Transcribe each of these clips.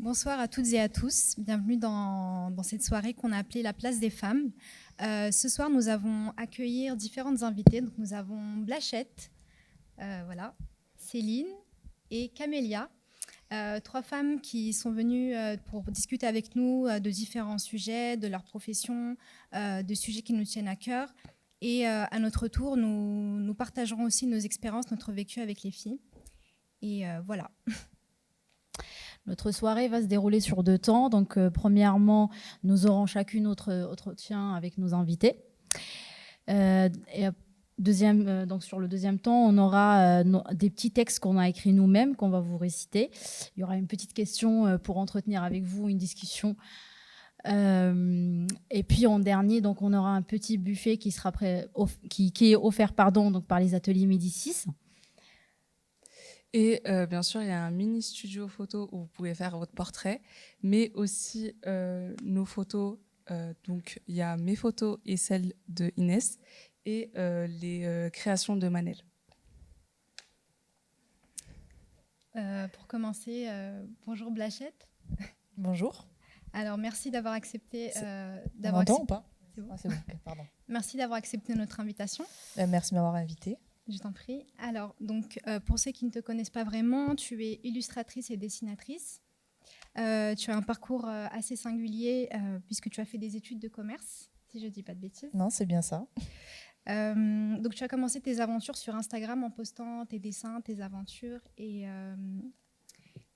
Bonsoir à toutes et à tous. Bienvenue dans cette soirée qu'on a appelée la place des femmes. Ce soir, nous avons accueillir différentes invitées. Donc, nous avons Blachette, voilà, Céline et Camélia. Trois femmes qui sont venues pour discuter avec nous de différents sujets, de leur profession, de sujets qui nous tiennent à cœur. Et à notre tour, nous partagerons aussi nos expériences, notre vécu avec les filles. Et voilà. Notre soirée va se dérouler sur 2 temps. Donc, premièrement, nous aurons chacune notre entretien avec nos invités. Et donc sur le deuxième temps, on aura des petits textes qu'on a écrits nous-mêmes, qu'on va vous réciter. Il y aura une petite question pour entretenir avec vous une discussion. Et puis en dernier, donc on aura un petit buffet qui sera qui est offert donc par les ateliers Médicis. Et bien sûr, il y a un mini studio photo où vous pouvez faire votre portrait, mais aussi nos photos. Donc, il y a mes photos et celles de Inès et les créations de Manel. Pour commencer, bonjour Blachette. Bonjour. Alors, merci d'avoir accepté. On m'entend ou pas? C'est bon. Ah, c'est bon, okay, pardon. Merci d'avoir accepté notre invitation. Merci de m'avoir invitée. Je t'en prie. Alors, donc, pour ceux qui ne te connaissent pas vraiment, tu es illustratrice et dessinatrice. Tu as un parcours assez singulier puisque tu as fait des études de commerce, si je ne dis pas de bêtises. Non, c'est bien ça. Donc, tu as commencé tes aventures sur Instagram en postant tes dessins, tes aventures. Et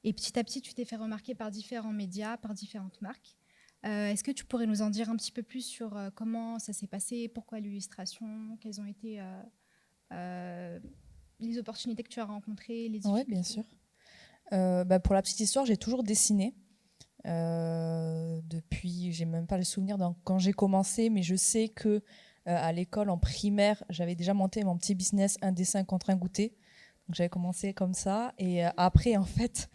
petit à petit, tu t'es fait remarquer par différents médias, par différentes marques. Est-ce que tu pourrais nous en dire un petit peu plus sur comment ça s'est passé, pourquoi l'illustration, quelles ont été les opportunités que tu as rencontrées, les difficultés? Oui, bien sûr. Pour la petite histoire, j'ai toujours dessiné. Depuis, j'ai même pas le souvenir quand j'ai commencé, mais je sais que à l'école, en primaire, j'avais déjà monté mon petit business, un dessin contre un goûter. Donc j'avais commencé comme ça. Et après, en fait,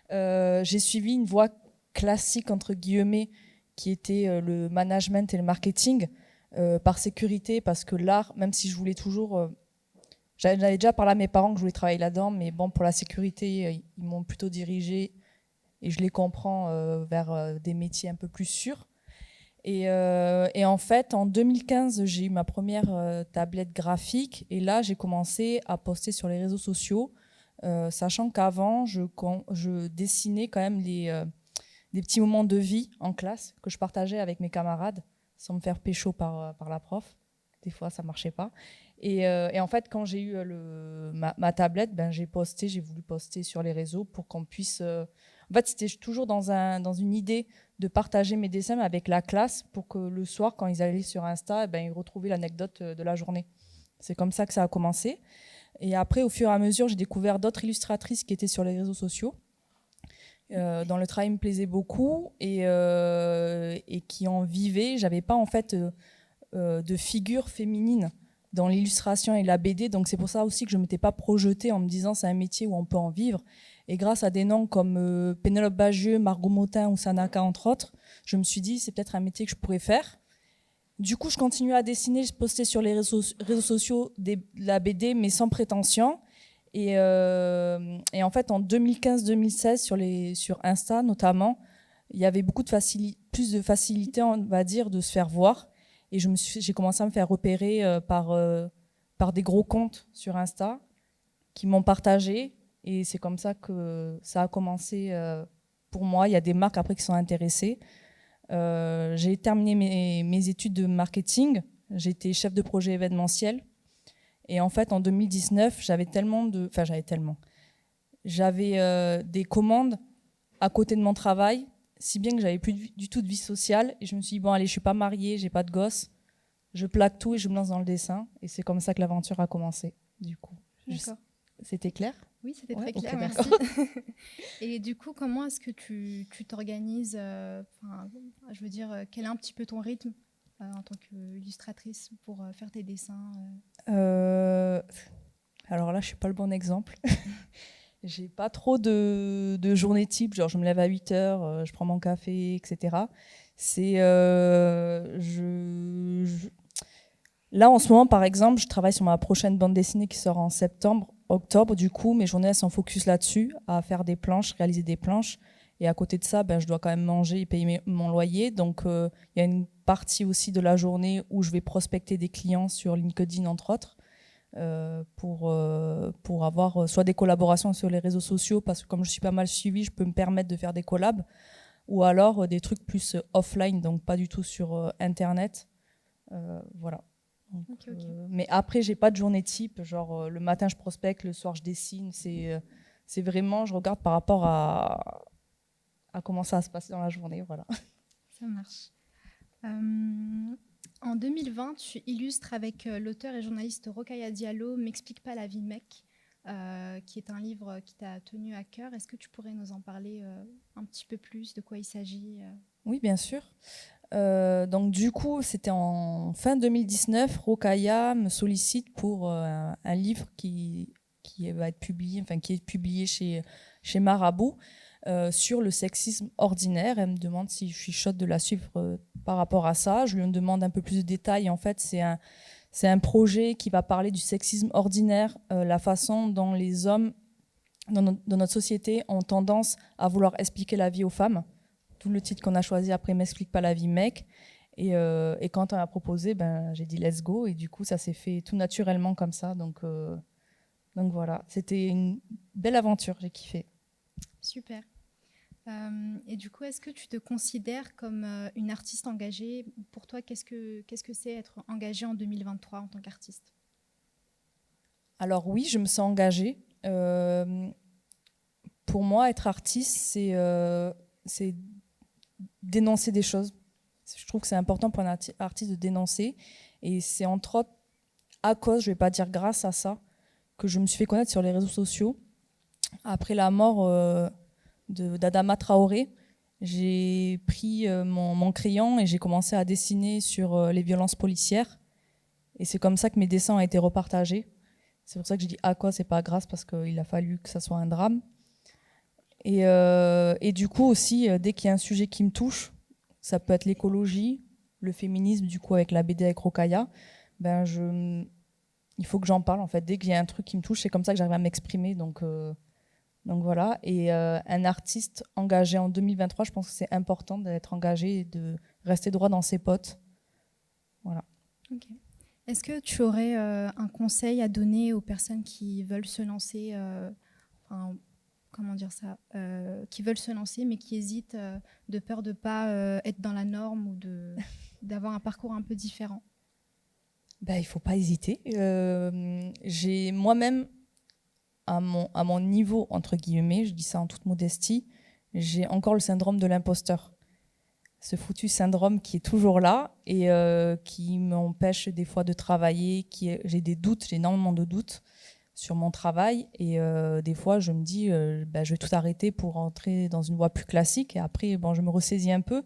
j'ai suivi une voie classique, entre guillemets, qui était le management et le marketing, par sécurité, parce que l'art, même si je voulais toujours... J'avais déjà parlé à mes parents que je voulais travailler là-dedans, mais bon, pour la sécurité, ils m'ont plutôt dirigée, et je les comprends, vers des métiers un peu plus sûrs. Et en fait, en 2015, j'ai eu ma première tablette graphique, et là, j'ai commencé à poster sur les réseaux sociaux, sachant qu'avant, je dessinais quand même des petits moments de vie en classe que je partageais avec mes camarades, sans me faire pécho par la prof. Des fois, ça marchait pas. Et en fait, quand j'ai eu ma tablette, j'ai voulu poster sur les réseaux pour qu'on puisse... En fait, c'était toujours dans une idée de partager mes dessins avec la classe pour que le soir, quand ils allaient sur Insta, ils retrouvaient l'anecdote de la journée. C'est comme ça que ça a commencé. Et après, au fur et à mesure, j'ai découvert d'autres illustratrices qui étaient sur les réseaux sociaux, dont le travail me plaisait beaucoup et qui en vivaient. J'avais pas en fait de figure féminine dans l'illustration et la BD, donc c'est pour ça aussi que je ne m'étais pas projetée en me disant c'est un métier où on peut en vivre. Et grâce à des noms comme Pénélope Bagieux, Margot Motin ou Sanaka, entre autres, je me suis dit c'est peut-être un métier que je pourrais faire. Du coup, je continuais à dessiner, je postais sur les réseaux sociaux la BD, mais sans prétention. Et en fait, en 2015-2016, sur Insta notamment, il y avait beaucoup plus de facilité, on va dire, de se faire voir. Et j'ai commencé à me faire repérer par des gros comptes sur Insta qui m'ont partagé. Et c'est comme ça que ça a commencé pour moi. Il y a des marques après qui sont intéressées. J'ai terminé mes études de marketing. J'étais chef de projet événementiel. Et en fait, en 2019, j'avais des commandes à côté de mon travail, si bien que j'avais plus du tout de vie sociale. Et je me suis dit, bon, allez, je suis pas mariée, j'ai pas de gosse. Je plaque tout et je me lance dans le dessin. Et c'est comme ça que l'aventure a commencé, du coup. D'accord. C'était clair? Oui, c'était très clair, okay, merci. Et du coup, comment est-ce que tu t'organises je veux dire, quel est un petit peu ton rythme en tant qu'illustratrice pour faire tes dessins Alors là, je suis pas le bon exemple. J'ai pas trop de journée type, genre je me lève à 8h, je prends mon café, etc. Là, en ce moment, par exemple, je travaille sur ma prochaine bande dessinée qui sort en octobre. Du coup, mes journées elles sont focus là-dessus, à faire des planches, réaliser des planches. Et à côté de ça, je dois quand même manger et payer mon loyer. Donc, il y a une partie aussi de la journée où je vais prospecter des clients sur LinkedIn, entre autres, pour avoir soit des collaborations sur les réseaux sociaux, parce que comme je suis pas mal suivie, je peux me permettre de faire des collabs, ou alors des trucs plus offline, donc pas du tout sur Internet. Voilà. Donc, Ok. mais après, j'ai pas de journée type, genre le matin je prospecte, le soir je dessine. C'est vraiment, je regarde par rapport à comment ça va se passer dans la journée. Voilà. Ça marche. En 2020, tu illustres avec l'auteur et journaliste Rokhaya Diallo M'explique pas la vie mec, qui est un livre qui t'a tenu à cœur. Est-ce que tu pourrais nous en parler un petit peu plus, de quoi il s'agit Oui, bien sûr. Donc du coup, c'était en fin 2019, Rokhaya me sollicite pour un livre qui va être publié, enfin qui est publié chez Marabout, sur le sexisme ordinaire. Elle me demande si je suis chaude de la suivre par rapport à ça. Je lui demande un peu plus de détails. En fait, c'est un projet qui va parler du sexisme ordinaire, la façon dont les hommes dans notre société ont tendance à vouloir expliquer la vie aux femmes. Tout le titre qu'on a choisi après M'explique pas la vie mec. Et quand on m'a proposé, j'ai dit let's go. Et du coup, ça s'est fait tout naturellement comme ça. Donc voilà, c'était une belle aventure, j'ai kiffé. Super. Et du coup, est-ce que tu te considères comme une artiste engagée? Pour toi, qu'est-ce que c'est être engagée en 2023 en tant qu'artiste? Alors oui, je me sens engagée. Pour moi, être artiste, c'est dénoncer des choses. Je trouve que c'est important pour un artiste de dénoncer. Et c'est entre autres à cause, je ne vais pas dire grâce à ça, que je me suis fait connaître sur les réseaux sociaux. Après la mort d'Adama Traoré, j'ai pris mon crayon et j'ai commencé à dessiner sur les violences policières. Et c'est comme ça que mes dessins ont été repartagés. C'est pour ça que j'ai dit à cause, c'est pas grâce, parce qu'il a fallu que ça soit un drame. Et du coup aussi, dès qu'il y a un sujet qui me touche, ça peut être l'écologie, le féminisme, du coup avec la BD avec Rokhaya, il faut que j'en parle en fait. Dès qu'il y a un truc qui me touche, c'est comme ça que j'arrive à m'exprimer. Donc voilà. Et un artiste engagé en 2023, je pense que c'est important d'être engagé et de rester droit dans ses potes. Voilà. Ok. Est-ce que tu aurais un conseil à donner aux personnes qui veulent se lancer, comment dire ça, qui veulent se lancer mais qui hésitent de peur de ne pas être dans la norme ou d'avoir un parcours un peu différent? Il ne faut pas hésiter. J'ai moi-même, à mon niveau, entre guillemets, je dis ça en toute modestie, j'ai encore le syndrome de l'imposteur. Ce foutu syndrome qui est toujours là et qui m'empêche des fois de travailler. J'ai des doutes, j'ai énormément de doutes sur mon travail. Et des fois, je me dis, je vais tout arrêter pour entrer dans une voie plus classique. Et après, je me ressaisis un peu.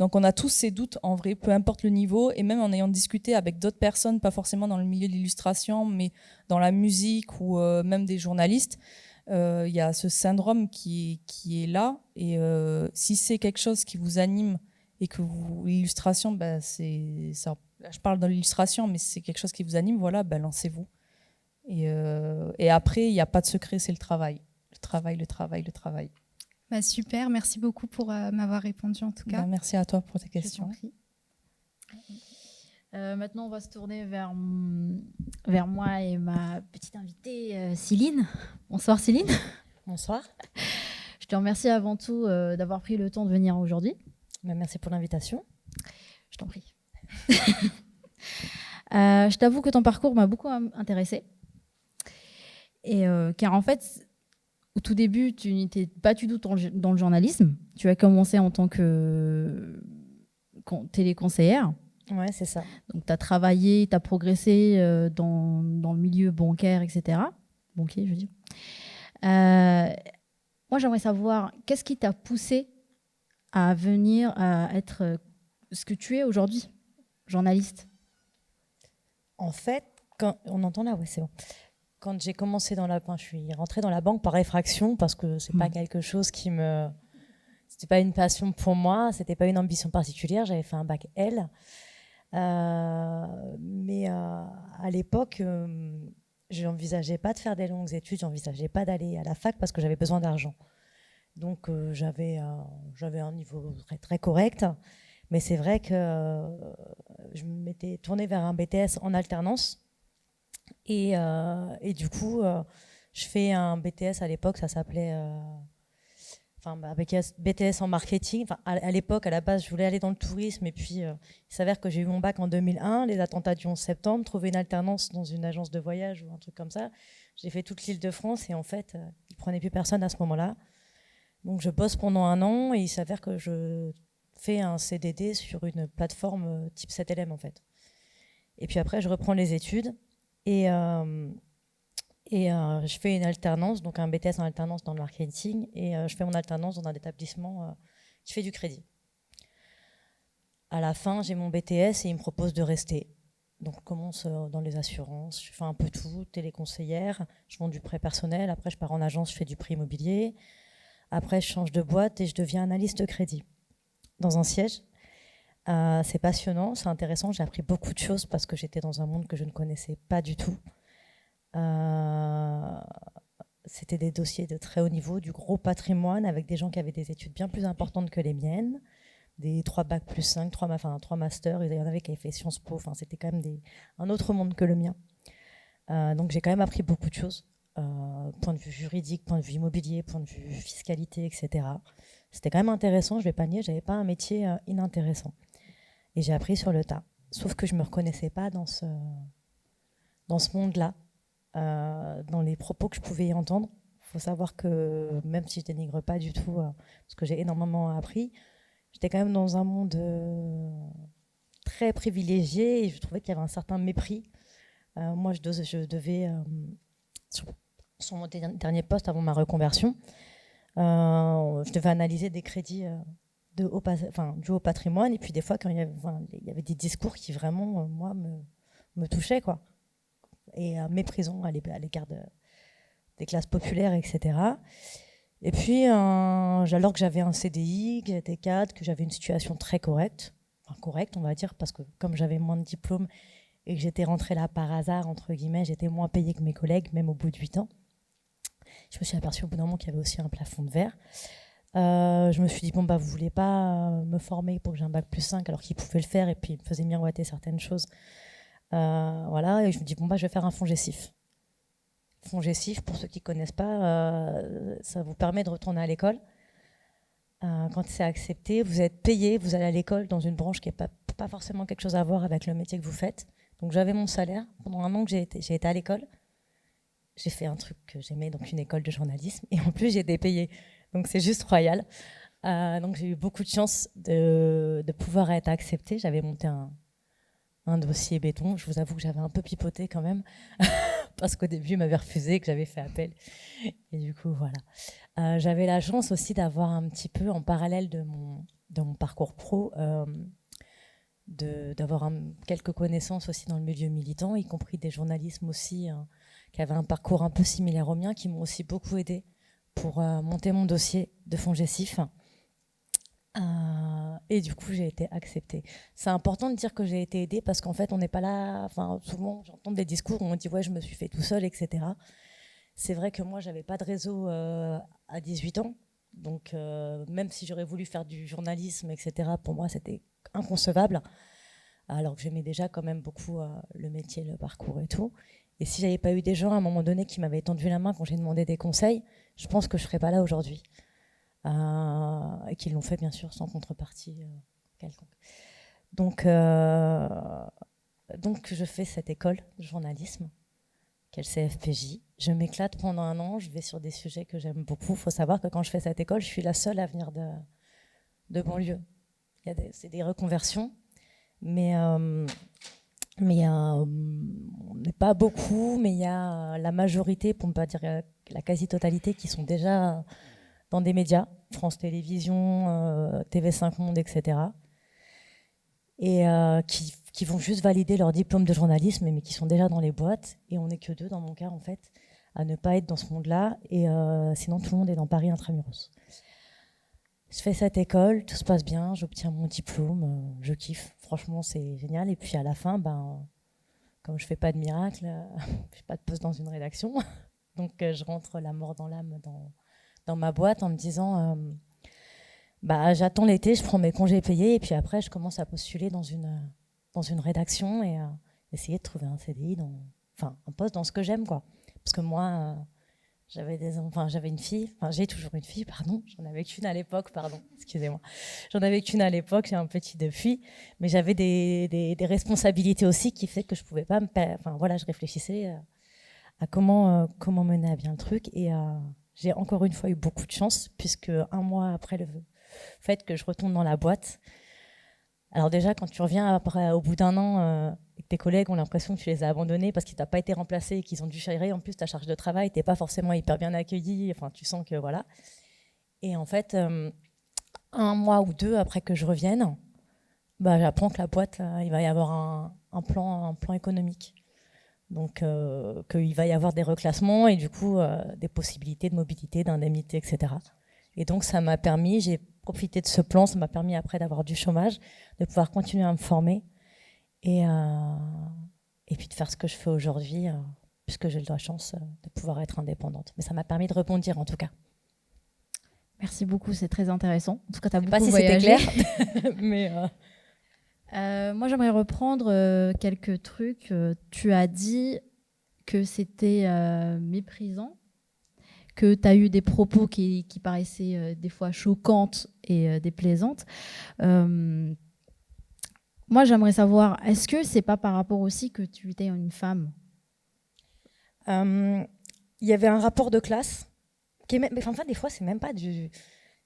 Donc, on a tous ces doutes, en vrai, peu importe le niveau. Et même en ayant discuté avec d'autres personnes, pas forcément dans le milieu de l'illustration, mais dans la musique ou même des journalistes, il y a ce syndrome qui est là. Et si c'est quelque chose qui vous anime, et que l'illustration, c'est ça. Je parle de l'illustration, mais c'est quelque chose qui vous anime, voilà, lancez-vous. Et après, il n'y a pas de secret, c'est le travail. Le travail, le travail, le travail. Super, merci beaucoup pour m'avoir répondu en tout cas. Merci à toi pour tes questions. Maintenant, on va se tourner vers moi et ma petite invitée, Céline. Bonsoir Céline. Bonsoir. Je te remercie avant tout d'avoir pris le temps de venir aujourd'hui. Merci pour l'invitation. Je t'en prie. Je t'avoue que ton parcours m'a beaucoup intéressée. Et car en fait, au tout début, tu n'étais pas du tout dans le journalisme. Tu as commencé en tant que téléconseillère. Ouais, c'est ça. Donc, tu as travaillé, tu as progressé dans le milieu bancaire, etc. Banquier, je veux dire. Moi, j'aimerais savoir, qu'est-ce qui t'a poussé à venir à être ce que tu es aujourd'hui, journaliste? En fait, quand on entend là, ouais, c'est bon. Quand j'ai commencé je suis rentrée dans la banque par effraction parce que c'est pas quelque chose c'était pas une passion pour moi, c'était pas une ambition particulière. J'avais fait un bac L, mais à l'époque, je n'envisageais pas de faire des longues études, j'envisageais pas d'aller à la fac parce que j'avais besoin d'argent. Donc j'avais un niveau très, très correct. Mais c'est vrai que je m'étais tournée vers un BTS en alternance. Et du coup, je fais un BTS à l'époque, ça s'appelait... BTS en marketing. Enfin, à l'époque, à la base, je voulais aller dans le tourisme. Et puis, il s'avère que j'ai eu mon bac en 2001, les attentats du 11 septembre, trouver une alternance dans une agence de voyage ou un truc comme ça. J'ai fait toute l'Île-de-France et en fait, ils ne prenaient plus personne à ce moment-là. Donc, je bosse pendant 1 an et il s'avère que je fais un CDD sur une plateforme type 7LM, en fait. Et puis après, je reprends les études et je fais une alternance, donc un BTS en alternance dans le marketing, et je fais mon alternance dans un établissement qui fait du crédit. À la fin, j'ai mon BTS et il me propose de rester. Donc, je commence dans les assurances, je fais un peu tout, téléconseillère, je vends du prêt personnel, après je pars en agence, je fais du prêt immobilier, après je change de boîte et je deviens analyste de crédit dans un siège. C'est passionnant, c'est intéressant, j'ai appris beaucoup de choses parce que j'étais dans un monde que je ne connaissais pas du tout. C'était des dossiers de très haut niveau, du gros patrimoine avec des gens qui avaient des études bien plus importantes que les miennes, des 3 bacs plus 5, 3 masters, il y en avait qui avaient fait Sciences Po, enfin, c'était quand même un autre monde que le mien. Donc j'ai quand même appris beaucoup de choses, point de vue juridique, point de vue immobilier, point de vue fiscalité, etc. C'était quand même intéressant, je vais pas nier, j'avais pas un métier inintéressant. Et j'ai appris sur le tas. Sauf que je me reconnaissais pas dans ce monde-là. Dans les propos que je pouvais y entendre. Il faut savoir que même si je dénigre pas du tout, parce que j'ai énormément appris, j'étais quand même dans un monde très privilégié et je trouvais qu'il y avait un certain mépris. Moi, je devais, sur mon dernier poste avant ma reconversion, je devais analyser des crédits du haut patrimoine et puis des fois, quand il y avait des discours qui vraiment, moi, me touchaient, quoi. Et méprisant à l'égard des classes populaires, etc. Et puis, alors que j'avais un CDI, que j'étais cadre, que j'avais une situation très correcte, on va dire, parce que comme j'avais moins de diplômes et que j'étais rentrée là par hasard, entre guillemets, j'étais moins payée que mes collègues, même au bout de 8 ans. Je me suis aperçue au bout d'un moment qu'il y avait aussi un plafond de verre. Je me suis dit, vous voulez pas me former pour que j'ai un bac plus 5 alors qu'ils pouvaient le faire et puis ils me faisaient miroiter certaines choses. Voilà, et je me dis, je vais faire un FONGECIF. FONGECIF, pour ceux qui ne connaissent pas, ça vous permet de retourner à l'école. Quand c'est accepté, vous êtes payé, vous allez à l'école dans une branche qui n'a pas forcément quelque chose à voir avec le métier que vous faites. Donc j'avais mon salaire. Pendant 1 an que j'ai été à l'école, j'ai fait un truc que j'aimais, donc une école de journalisme. Et en plus, j'ai été payée. Donc c'est juste royal. Donc j'ai eu beaucoup de chance de pouvoir être acceptée. J'avais monté un dossier béton. Je vous avoue que j'avais un peu pipoté quand même, parce qu'au début, il m'avait refusé, que j'avais fait appel. Et du coup, voilà. J'avais la chance aussi d'avoir un petit peu, en parallèle de mon parcours pro, d'avoir quelques connaissances aussi dans le milieu militant, y compris des journalistes aussi, qui avaient un parcours un peu similaire au mien, qui m'ont aussi beaucoup aidé pour monter mon dossier de FONGECIF. Et du coup, j'ai été acceptée. C'est important de dire que j'ai été aidée parce qu'en fait, on n'est pas là. Enfin, souvent, j'entends des discours où on dit ouais, je me suis fait tout seul, etc. C'est vrai que moi, j'avais pas de réseau à 18 ans. Donc, même si j'aurais voulu faire du journalisme, etc., pour moi, c'était inconcevable. Alors que j'aimais déjà quand même beaucoup le métier, le parcours et tout. Et si j'avais pas eu des gens à un moment donné qui m'avaient tendu la main quand j'ai demandé des conseils, je pense que je serais pas là aujourd'hui. Et qu'ils l'ont fait bien sûr sans contrepartie quelconque. Donc je fais cette école de journalisme qu'est le CFPJ. Je m'éclate pendant 1 an, je vais sur des sujets que j'aime beaucoup. Il faut savoir que quand je fais cette école, je suis la seule à venir de banlieue. C'est des reconversions, mais on n'est pas beaucoup, mais il y a la majorité, pour ne pas dire la quasi-totalité, qui sont déjà dans des médias, France Télévisions, TV5 Monde, etc. Et qui vont juste valider leur diplôme de journalisme, mais qui sont déjà dans les boîtes. Et on n'est que 2, dans mon cas, en fait, à ne pas être dans ce monde-là. Et sinon, tout le monde est dans Paris intramuros. Je fais cette école, tout se passe bien, j'obtiens mon diplôme, je kiffe. Franchement, c'est génial. Et puis à la fin, comme je fais pas de miracle, je fais pas de poste dans une rédaction. Donc je rentre la mort dans l'âme dans ma boîte en me disant bah, j'attends l'été, je prends mes congés payés et puis après, je commence à postuler dans une rédaction et essayer de trouver un CDI, enfin, un poste dans ce que j'aime, quoi. Parce que moi, j'avais une fille, enfin, j'ai toujours une fille, pardon, j'en avais qu'une à l'époque, pardon, excusez-moi. J'en avais qu'une à l'époque, j'ai un petit depuis, mais j'avais des responsabilités aussi qui fait que je pouvais pas enfin, voilà, je réfléchissais à comment mener à bien le truc et j'ai encore une fois eu beaucoup de chance puisque un mois après le fait que je retourne dans la boîte. Alors déjà, quand tu reviens après, au bout d'un an, et que tes collègues ont l'impression que tu les as abandonnés parce qu'ils n'ont pas été remplacés et qu'ils ont dû gérer en plus ta charge de travail, tu n'es pas forcément hyper bien accueilli, enfin, tu sens que voilà. Et en fait, un mois ou deux après que je revienne, bah, j'apprends que la boîte, il va y avoir un plan économique. Donc, qu'il va y avoir des reclassements et du coup, des possibilités de mobilité, d'indemnité, etc. Et donc, ça m'a permis, j'ai profité de ce plan, ça m'a permis après d'avoir du chômage, de pouvoir continuer à me former et puis de faire ce que je fais aujourd'hui, puisque j'ai la chance de pouvoir être indépendante. Mais ça m'a permis de rebondir en tout cas. Merci beaucoup, c'est très intéressant. En tout cas, tu as beaucoup pas si voyagé. C'était clair, mais moi, j'aimerais reprendre quelques trucs. Tu as dit que c'était méprisant, que tu as eu des propos qui paraissaient des fois choquantes et déplaisantes. Moi, j'aimerais savoir, est-ce que c'est pas par rapport aussi que tu étais une femme ? il y avait un rapport de classe qui est même, enfin, des fois, c'est même pas du...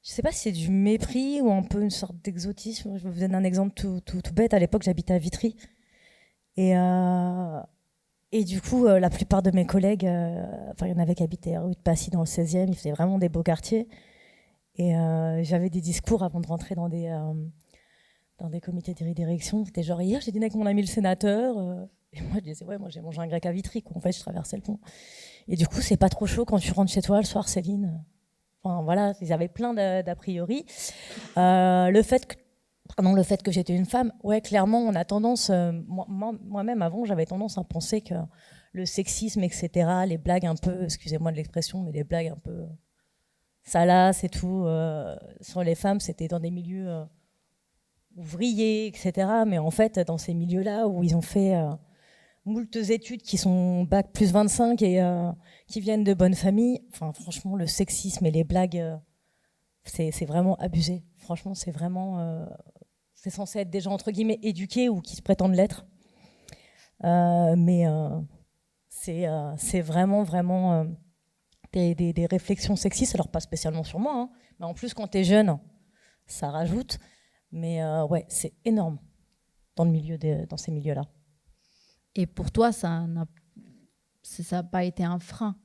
Je sais pas si c'est du mépris ou un peu une sorte d'exotisme. Je vais vous donner un exemple tout bête. À l'époque, j'habitais à Vitry. Et du coup, la plupart de mes collègues, enfin, il y en avait qui habitaient rue de Passy dans le 16e, ils faisaient vraiment des beaux quartiers. Et j'avais des discours avant de rentrer dans des comités de direction. C'était genre, hier, j'ai dîné avec mon ami le sénateur. Et moi, je disais, ouais, moi, j'ai mangé un grec à Vitry, quoi. En fait, je traversais le pont. Et du coup, c'est pas trop chaud quand tu rentres chez toi le soir, Céline. Enfin, voilà, ils avaient plein d'a priori. Le fait que j'étais une femme, ouais, clairement, on a tendance, moi-même avant, j'avais tendance à penser que le sexisme, etc., les blagues un peu, excusez-moi de l'expression, mais les blagues un peu salaces et tout, sur les femmes, c'était dans des milieux ouvriers, etc. Mais en fait, dans ces milieux-là où ils ont fait moultes études qui sont bac plus 25 et qui viennent de bonnes familles, enfin, franchement, le sexisme et les blagues, c'est vraiment abusé. Franchement, c'est vraiment... c'est censé être des gens, entre guillemets, éduqués ou qui se prétendent l'être. Mais c'est vraiment des réflexions sexistes. Alors, pas spécialement sur moi, hein, mais en plus, quand tu es jeune, ça rajoute. Mais ouais, c'est énorme dans ces milieux-là. Et pour toi, ça n'a pas été un frein?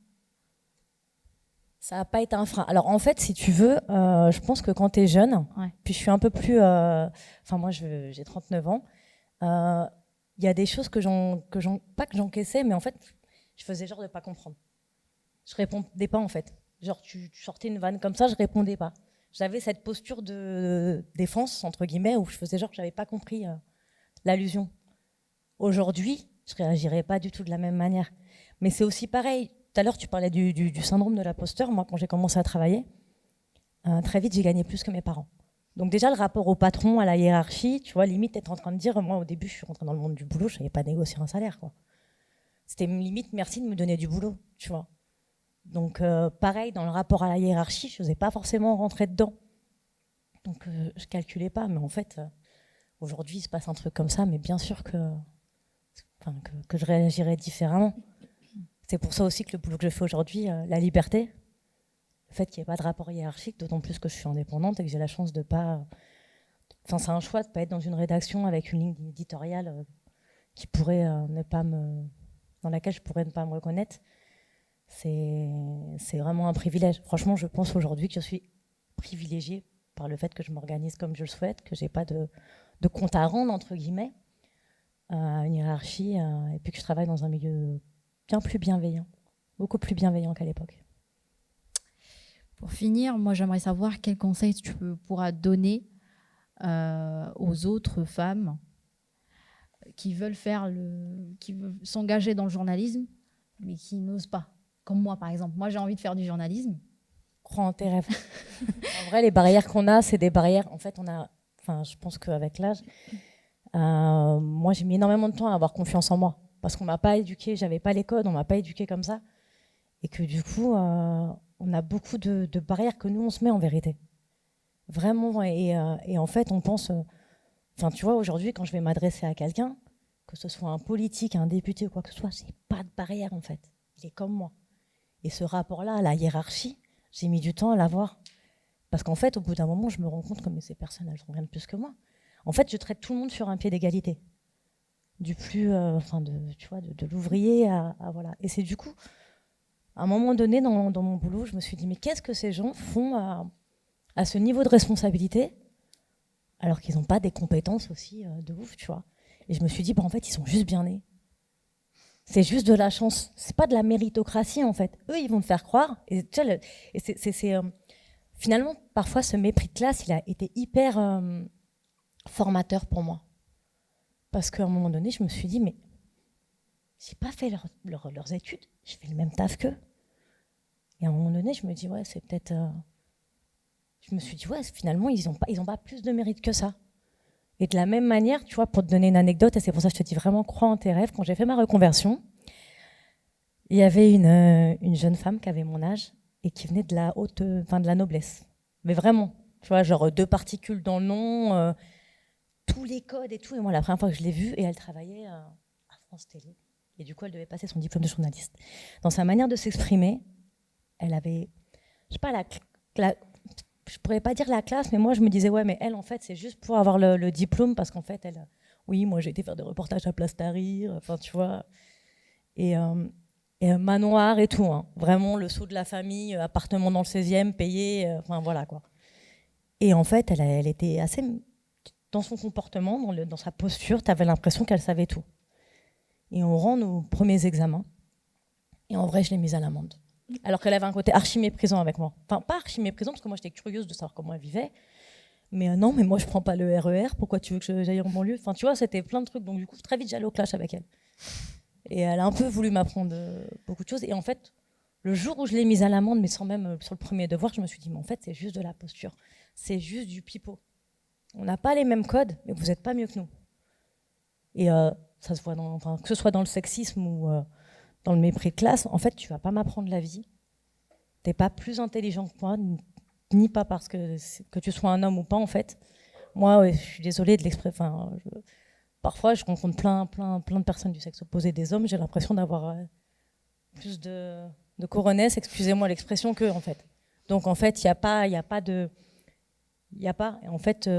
Ça n'a pas été un frein. Alors en fait, si tu veux, je pense que quand tu es jeune, Ouais. puis je suis un peu plus... Enfin moi, j'ai 39 ans. Il y a des choses pas que j'encaissais, mais en fait, je faisais genre de pas comprendre. Je répondais pas en fait. Genre tu sortais une vanne comme ça, je répondais pas. J'avais cette posture de défense, entre guillemets, où je faisais genre que j'avais pas compris l'allusion. Aujourd'hui, je réagirais pas du tout de la même manière. Mais c'est aussi pareil. Tout à l'heure, tu parlais du syndrome de l'imposteur. Moi, quand j'ai commencé à travailler, très vite, j'ai gagné plus que mes parents. Donc déjà, le rapport au patron, à la hiérarchie, tu vois, limite, t'es en train de dire, moi, au début, je suis rentrée dans le monde du boulot, je savais pas négocier un salaire, quoi. C'était limite, merci de me donner du boulot, tu vois. Donc, pareil, dans le rapport à la hiérarchie, je n'osais pas forcément rentrer dedans. Donc, je calculais pas. Mais en fait, aujourd'hui, il se passe un truc comme ça, mais bien sûr que je réagirais différemment. C'est pour ça aussi que le boulot que je fais aujourd'hui, la liberté, le fait qu'il n'y ait pas de rapport hiérarchique, d'autant plus que je suis indépendante et que j'ai la chance de pas... Enfin, c'est un choix de ne pas être dans une rédaction avec une ligne éditoriale qui pourrait ne pas me... dans laquelle je pourrais ne pas me reconnaître. C'est vraiment un privilège. Franchement, je pense aujourd'hui que je suis privilégiée par le fait que je m'organise comme je le souhaite, que je n'ai pas de compte à rendre, entre guillemets, une hiérarchie, et puis que je travaille dans un milieu bien plus bienveillant, beaucoup plus bienveillant qu'à l'époque. Pour finir, moi, j'aimerais savoir quels conseils tu pourras donner aux autres femmes qui veulent s'engager dans le journalisme, mais qui n'osent pas. Comme moi, par exemple. Moi, j'ai envie de faire du journalisme. crois en tes rêves. En vrai, les barrières qu'on a, c'est des barrières. En fait, je pense qu'avec l'âge, moi, j'ai mis énormément de temps à avoir confiance en moi. Parce qu'on m'a pas éduquée, j'avais pas les codes, on m'a pas éduquée comme ça. Et que du coup, on a beaucoup de barrières que nous, on se met en vérité. Vraiment. Et en fait, on pense. Tu vois, aujourd'hui, quand je vais m'adresser à quelqu'un, que ce soit un politique, un député ou quoi que ce soit, j'ai pas de barrière en fait. Il est comme moi. Et ce rapport-là à la hiérarchie, j'ai mis du temps à l'avoir. Parce qu'en fait, au bout d'un moment, je me rends compte que mais ces personnes, elles sont rien de plus que moi. En fait, je traite tout le monde sur un pied d'égalité. Du plus, de l'ouvrier à voilà. Et c'est du coup, à un moment donné, dans mon boulot, je me suis dit, mais qu'est-ce que ces gens font à ce niveau de responsabilité, alors qu'ils n'ont pas des compétences aussi de ouf, tu vois. Et je me suis dit, en fait, ils sont juste bien nés. C'est juste de la chance. C'est pas de la méritocratie, en fait. Eux, ils vont te faire croire. Et tu vois, finalement, parfois, ce mépris de classe, il a été hyper formateur pour moi. Parce qu'à un moment donné, je me suis dit, mais j'ai pas fait leurs études, je fais le même taf qu'eux. Et à un moment donné, je me dis, ouais, c'est peut-être... Je me suis dit, ouais, finalement, ils ont pas plus de mérite que ça. Et de la même manière, tu vois, pour te donner une anecdote, et c'est pour ça que je te dis vraiment, crois en tes rêves, quand j'ai fait ma reconversion, il y avait une jeune femme qui avait mon âge et qui venait de la noblesse. Mais vraiment, tu vois, genre 2 particules dans le nom, tous les codes et tout. Et moi, la première fois que je l'ai vue, et elle travaillait à France Télé. Et du coup, elle devait passer son diplôme de journaliste. Dans sa manière de s'exprimer, elle avait, je sais pas, je pourrais pas dire la classe, mais moi je me disais ouais, mais elle en fait c'est juste pour avoir le diplôme parce qu'en fait elle, oui, moi j'ai été faire des reportages à Place Tahrir, enfin tu vois, et manoir et tout, hein. Vraiment le sceau de la famille, appartement dans le 16e, payé, enfin voilà quoi. Et en fait elle était assez, dans son comportement, dans sa posture, tu avais l'impression qu'elle savait tout. Et on rend nos premiers examens, et en vrai je l'ai mise à l'amende. Alors qu'elle avait un côté archi méprisant avec moi. Enfin, pas archi méprisant, parce que moi, j'étais curieuse de savoir comment elle vivait. Mais non, mais moi, je prends pas le RER. Pourquoi tu veux que j'aille en banlieue? Enfin, tu vois, c'était plein de trucs. Donc, du coup, très vite, j'allais au clash avec elle. Et elle a un peu voulu m'apprendre beaucoup de choses. Et en fait, le jour où je l'ai mise à l'amende, mais sans même sur le premier devoir, je me suis dit, mais en fait, c'est juste de la posture. C'est juste du pipeau. On n'a pas les mêmes codes, mais vous n'êtes pas mieux que nous. Et ça se voit que ce soit dans le sexisme ou... dans le mépris de classe, en fait, tu vas pas m'apprendre la vie. T'es pas plus intelligent que moi, ni pas parce que tu sois un homme ou pas, en fait. Moi, ouais, je suis désolée de l'exprimer. Parfois, je rencontre plein de personnes du sexe opposé des hommes. J'ai l'impression d'avoir plus de coronesse, excusez-moi l'expression, qu'eux, en fait. Donc, en fait, il y a pas de... En fait,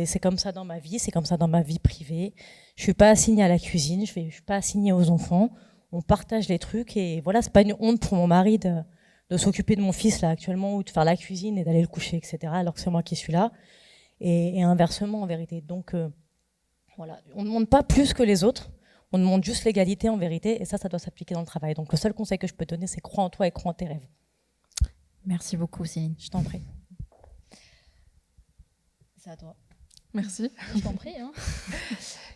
c'est comme ça dans ma vie, c'est comme ça dans ma vie privée. Je suis pas assignée à la cuisine, je suis pas assignée aux enfants. On partage les trucs et voilà, c'est pas une honte pour mon mari de s'occuper de mon fils là actuellement ou de faire la cuisine et d'aller le coucher, etc. Alors que c'est moi qui suis là et inversement en vérité. Donc voilà, on ne demande pas plus que les autres, on demande juste l'égalité en vérité et ça doit s'appliquer dans le travail. Donc le seul conseil que je peux te donner, c'est crois en toi et crois en tes rêves. Merci beaucoup, Céline. Je t'en prie. C'est à toi. Merci. Je t'en prie. Hein.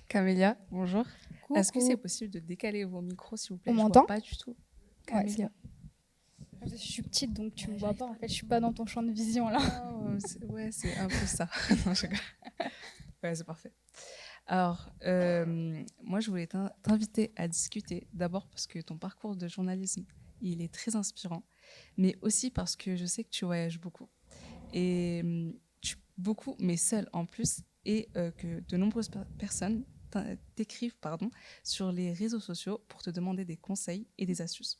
Camélia, bonjour. Coucou. Est-ce que c'est possible de décaler vos micros, s'il vous plaît? On Je vois m'entend? pas du tout. Ouais, c'est Camélia. bon. Je suis petite, donc tu me vois pas. En fait, je suis pas dans ton champ de vision là. Ouais, c'est un peu ça. Non, je rigole. Ouais, c'est parfait. Alors, moi, je voulais t'inviter à discuter. D'abord parce que ton parcours de journalisme, il est très inspirant, mais aussi parce que je sais que tu voyages beaucoup. Et beaucoup, mais seule en plus, et que de nombreuses personnes t'écrivent sur les réseaux sociaux pour te demander des conseils et des astuces.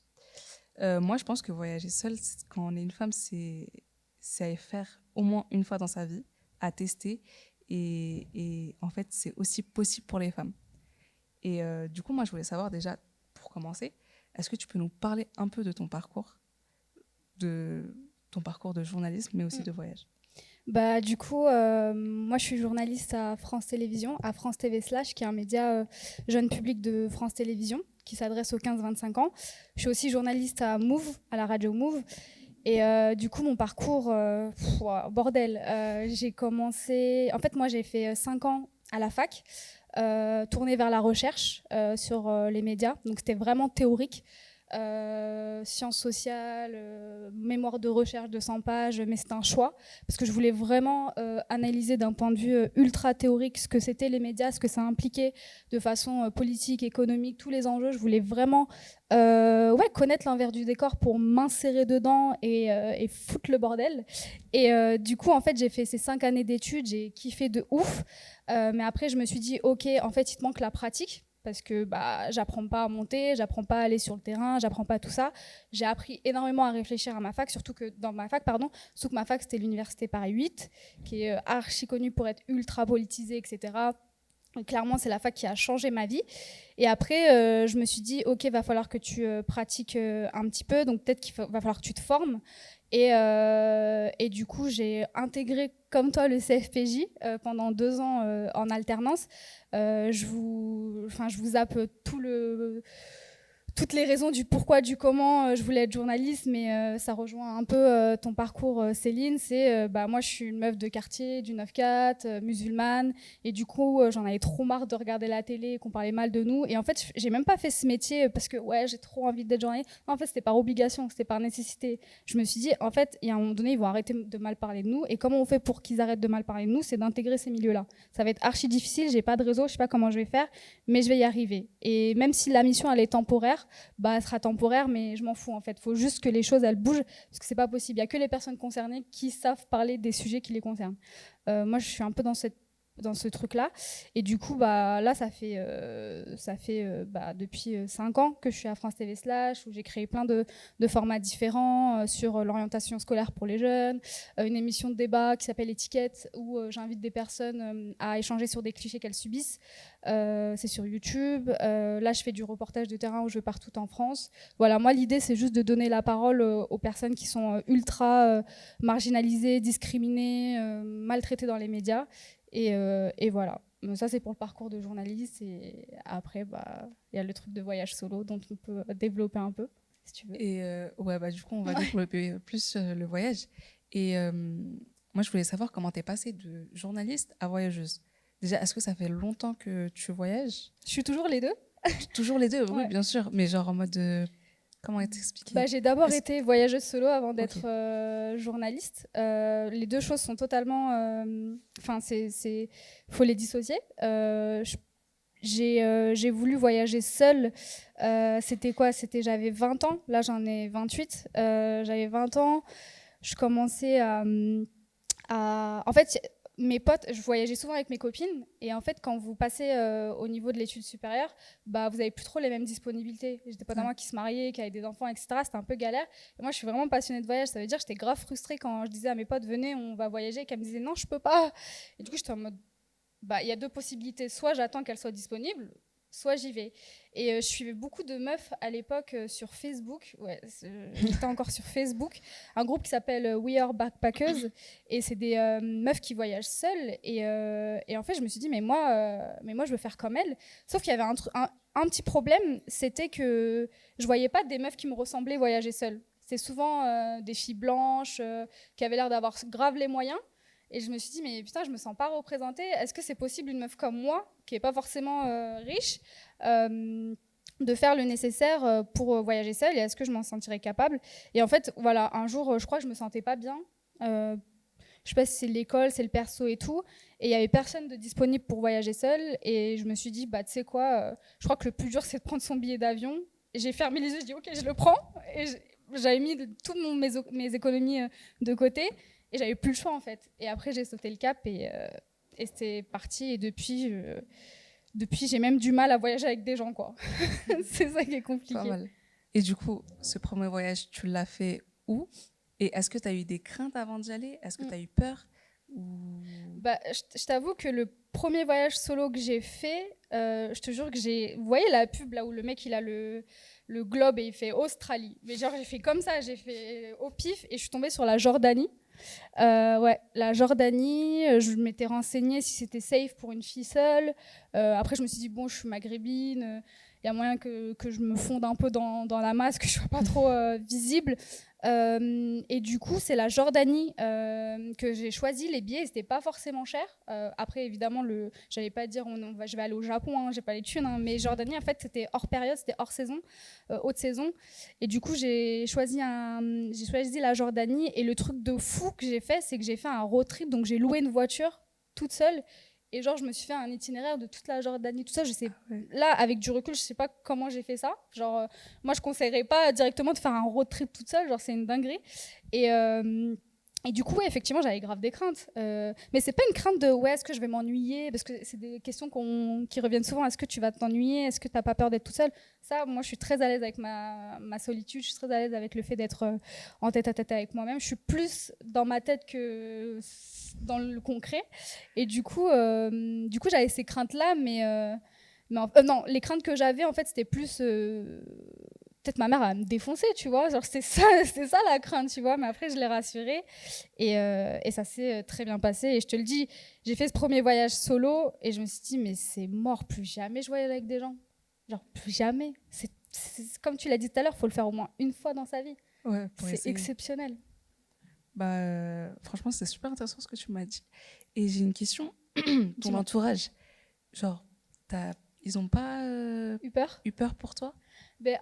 Moi, je pense que voyager seule, quand on est une femme, c'est à faire au moins une fois dans sa vie, à tester. Et en fait, c'est aussi possible pour les femmes. Et du coup, moi, je voulais savoir déjà, pour commencer, est-ce que tu peux nous parler un peu de ton parcours de journalisme, mais aussi de voyage? Bah, du coup, moi, je suis journaliste à France Télévisions, à France TV /, qui est un média jeune public de France Télévisions, qui s'adresse aux 15-25 ans. Je suis aussi journaliste à Move, à la radio Move. Et du coup, mon parcours, bordel. J'ai commencé... En fait, moi, j'ai fait 5 ans à la fac, tournée vers la recherche sur les médias. Donc, c'était vraiment théorique. sciences sociales, mémoire de recherche de 100 pages, mais c'était un choix, parce que je voulais vraiment analyser d'un point de vue ultra théorique ce que c'était les médias, ce que ça impliquait de façon politique, économique, tous les enjeux. Je voulais vraiment connaître l'envers du décor pour m'insérer dedans et foutre le bordel. Et du coup, en fait, j'ai fait ces 5 années d'études, j'ai kiffé de ouf, mais après, je me suis dit, ok, en fait, il te manque la pratique, parce que j'apprends pas à monter, j'apprends pas à aller sur le terrain, j'apprends pas tout ça. J'ai appris énormément à réfléchir à ma fac, surtout que ma fac c'était l'université Paris 8, qui est archi connue pour être ultra politisée, etc. Et clairement, c'est la fac qui a changé ma vie. Et après, je me suis dit, ok, va falloir que tu pratiques un petit peu, donc peut-être qu'il va falloir que tu te formes. Et du coup, j'ai intégré, comme toi, le CFPJ pendant 2 ans en alternance. Je vous zappe toutes les raisons du pourquoi, du comment je voulais être journaliste, mais ça rejoint un peu ton parcours, Céline. C'est moi, je suis une meuf de quartier, du 9-4, musulmane, et du coup, j'en avais trop marre de regarder la télé, qu'on parlait mal de nous. Et en fait, j'ai même pas fait ce métier parce que j'ai trop envie d'être journaliste. Non, en fait, c'était par obligation, c'était par nécessité. Je me suis dit, en fait, il y a un moment donné, ils vont arrêter de mal parler de nous. Et comment on fait pour qu'ils arrêtent de mal parler de nous? C'est d'intégrer ces milieux-là. Ça va être archi difficile. J'ai pas de réseau, je sais pas comment je vais faire, mais je vais y arriver. Et même si la mission elle est temporaire, elle sera temporaire, mais je m'en fous en fait. Il faut juste que les choses elles bougent, parce que c'est pas possible. Il y a que les personnes concernées qui savent parler des sujets qui les concernent. Moi, je suis un peu dans ce truc-là. Et du coup, là, ça fait depuis 5 ans que je suis à France TV Slash, où j'ai créé plein de formats différents sur l'orientation scolaire pour les jeunes, une émission de débat qui s'appelle Étiquette, où j'invite des personnes à échanger sur des clichés qu'elles subissent. C'est sur YouTube. Là, je fais du reportage de terrain où je vais partout en France. Voilà, moi, l'idée, c'est juste de donner la parole aux personnes qui sont ultra marginalisées, discriminées, maltraitées dans les médias. Et voilà. Donc ça, c'est pour le parcours de journaliste. Et après, y a le truc de voyage solo dont on peut développer un peu, si tu veux. Et du coup, on va développer plus le voyage. Et moi, je voulais savoir comment t'es passée de journaliste à voyageuse. Déjà, est-ce que ça fait longtemps que tu voyages? Je suis toujours les deux. Toujours les deux, oui, bien sûr. Mais genre en mode... comment t'expliquer? J'ai d'abord été voyageuse solo avant d'être journaliste. Les deux choses sont totalement... faut les dissocier. J'ai voulu voyager seule. C'était quoi? J'avais 20 ans. Là, j'en ai 28. J'avais 20 ans. Je commençais à... En fait... Mes potes, je voyageais souvent avec mes copines, et en fait, quand vous passez au niveau de l'étude supérieure, vous avez plus trop les mêmes disponibilités. J'ai des potes à moi qui se mariaient, qui avaient des enfants, etc. C'était un peu galère. Et moi, je suis vraiment passionnée de voyage. Ça veut dire que j'étais grave frustrée quand je disais à mes potes, venez, on va voyager, et qu'elles me disaient non, je peux pas. Et du coup, j'étais en mode, il y a 2 possibilités. Soit j'attends qu'elle soit disponible, soit j'y vais. Et je suivais beaucoup de meufs à l'époque sur Facebook. J'étais encore sur Facebook. Un groupe qui s'appelle We Are Backpackers. Et c'est des meufs qui voyagent seules. Et en fait, je me suis dit, mais moi, je veux faire comme elles. Sauf qu'il y avait un petit problème, c'était que je voyais pas des meufs qui me ressemblaient voyager seules. C'est souvent des filles blanches qui avaient l'air d'avoir grave les moyens. Et je me suis dit, mais putain, je me sens pas représentée. Est-ce que c'est possible, une meuf comme moi, qui est pas forcément riche, de faire le nécessaire pour voyager seule, et est-ce que je m'en sentirais capable? Et en fait, voilà, un jour, je crois que je me sentais pas bien. Je sais pas si c'est l'école, c'est le perso et tout. Et il y avait personne de disponible pour voyager seule. Et je me suis dit, tu sais quoi, je crois que le plus dur, c'est de prendre son billet d'avion. Et j'ai fermé les yeux, je dis, ok, je le prends. Et j'avais mis toutes mes économies de côté. Et j'avais plus le choix en fait. Et après j'ai sauté le cap et c'était parti. Et depuis j'ai même du mal à voyager avec des gens quoi. C'est ça qui est compliqué. Pas mal. Et du coup, ce premier voyage, tu l'as fait où? Et est-ce que tu as eu des craintes avant d'y aller? Est-ce que tu as eu peur Je t'avoue que le premier voyage solo que j'ai fait, je te jure que vous voyez la pub là où le mec il a le globe et il fait Australie. Mais genre j'ai fait comme ça, j'ai fait au pif et je suis tombée sur la Jordanie. La Jordanie, je m'étais renseignée si c'était safe pour une fille seule. Après, je me suis dit, bon, je suis maghrébine, il y a moyen que je me fonde un peu dans la masse, que je ne sois pas trop visible. Et du coup, c'est la Jordanie que j'ai choisi. Les billets, c'était pas forcément cher. Après, évidemment, j'allais pas dire je vais aller au Japon, hein, j'ai pas les thunes, hein, mais Jordanie, en fait, c'était hors période, c'était hors saison, haute saison. Et du coup, j'ai choisi la Jordanie. Et le truc de fou que j'ai fait, c'est que j'ai fait un road trip. Donc, j'ai loué une voiture toute seule. Et genre, je me suis fait un itinéraire de toute la Jordanie, tout ça. Je sais, là, avec du recul, je sais pas comment j'ai fait ça. Genre, moi, je conseillerais pas directement de faire un road trip toute seule. Genre, c'est une dinguerie. Et du coup, ouais, effectivement, j'avais grave des craintes. Mais c'est pas une crainte de est-ce que je vais m'ennuyer, parce que c'est des questions qui reviennent souvent. Est-ce que tu vas t'ennuyer? Est-ce que tu n'as pas peur d'être toute seule? Ça, moi, je suis très à l'aise avec ma solitude. Je suis très à l'aise avec le fait d'être en tête à tête avec moi-même. Je suis plus dans ma tête que dans le concret. Et du coup j'avais ces craintes-là, non, les craintes que j'avais, en fait, c'était plus peut-être ma mère va me défoncer, tu vois. Genre, c'était ça la crainte, tu vois. Mais après, je l'ai rassurée et ça s'est très bien passé. Et je te le dis, j'ai fait ce premier voyage solo et je me suis dit, mais c'est mort, plus jamais je voyage avec des gens. Genre, plus jamais. C'est comme tu l'as dit tout à l'heure, il faut le faire au moins une fois dans sa vie. Ouais, c'est exceptionnel. Franchement, c'est super intéressant ce que tu m'as dit. Et j'ai une question. Ton entourage, genre, ils n'ont pas eu peur pour toi?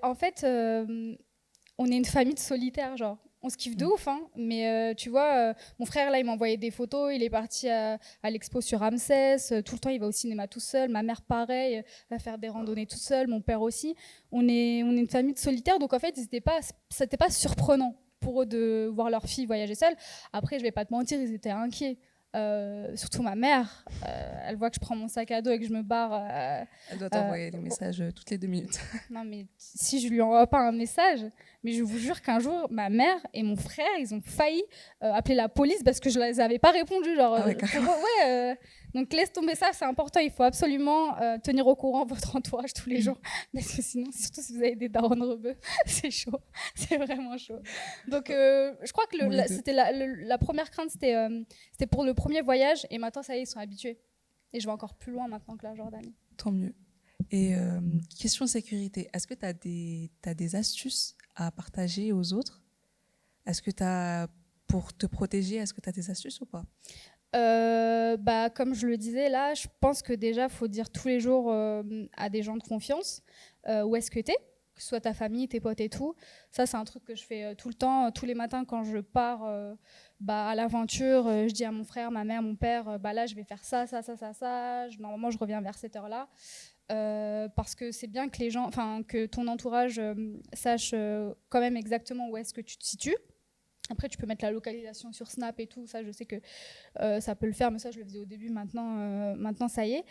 En fait, on est une famille de solitaires, genre. On se kiffe de ouf, hein. Mais tu vois, mon frère, là, il m'a envoyé des photos. Il est parti à l'expo sur Ramsès. Tout le temps, il va au cinéma tout seul. Ma mère, pareil, va faire des randonnées toute seule. Mon père aussi. On est une famille de solitaires. Donc, en fait, c'était pas surprenant pour eux de voir leur fille voyager seule. Après, je vais pas te mentir, ils étaient inquiets. Surtout ma mère, elle voit que je prends mon sac à dos et que je me barre. Elle doit t'envoyer des messages toutes les 2 minutes. Non, mais si je lui envoie pas un message, mais je vous jure qu'un jour, ma mère et mon frère, ils ont failli appeler la police parce que je les avais pas répondu. Genre, donc laisse tomber ça, c'est important. Il faut absolument tenir au courant votre entourage tous les jours, parce que sinon, surtout si vous avez des darons rebeux, c'est chaud, c'est vraiment chaud. Donc, je crois que c'était la première crainte, c'était pour le premier voyage, et maintenant ça y est, ils sont habitués. Et je vais encore plus loin maintenant que la Jordanie. Tant mieux. Et question sécurité, est-ce que tu as des astuces à partager aux autres? Est-ce que pour te protéger, est-ce que tu as des astuces ou pas? Comme je le disais là, je pense que déjà, il faut dire tous les jours à des gens de confiance où est-ce que tu es, que ce soit ta famille, tes potes et tout. Ça, c'est un truc que je fais tout le temps, tous les matins quand je pars à l'aventure. Je dis à mon frère, ma mère, mon père, là, je vais faire ça. Normalement, je reviens vers cette heure-là. Parce que c'est bien que les gens, que ton entourage sache quand même exactement où est-ce que tu te situes. Après, tu peux mettre la localisation sur Snap et tout. Ça, je sais que ça peut le faire, mais ça, je le faisais au début. Maintenant, ça y est.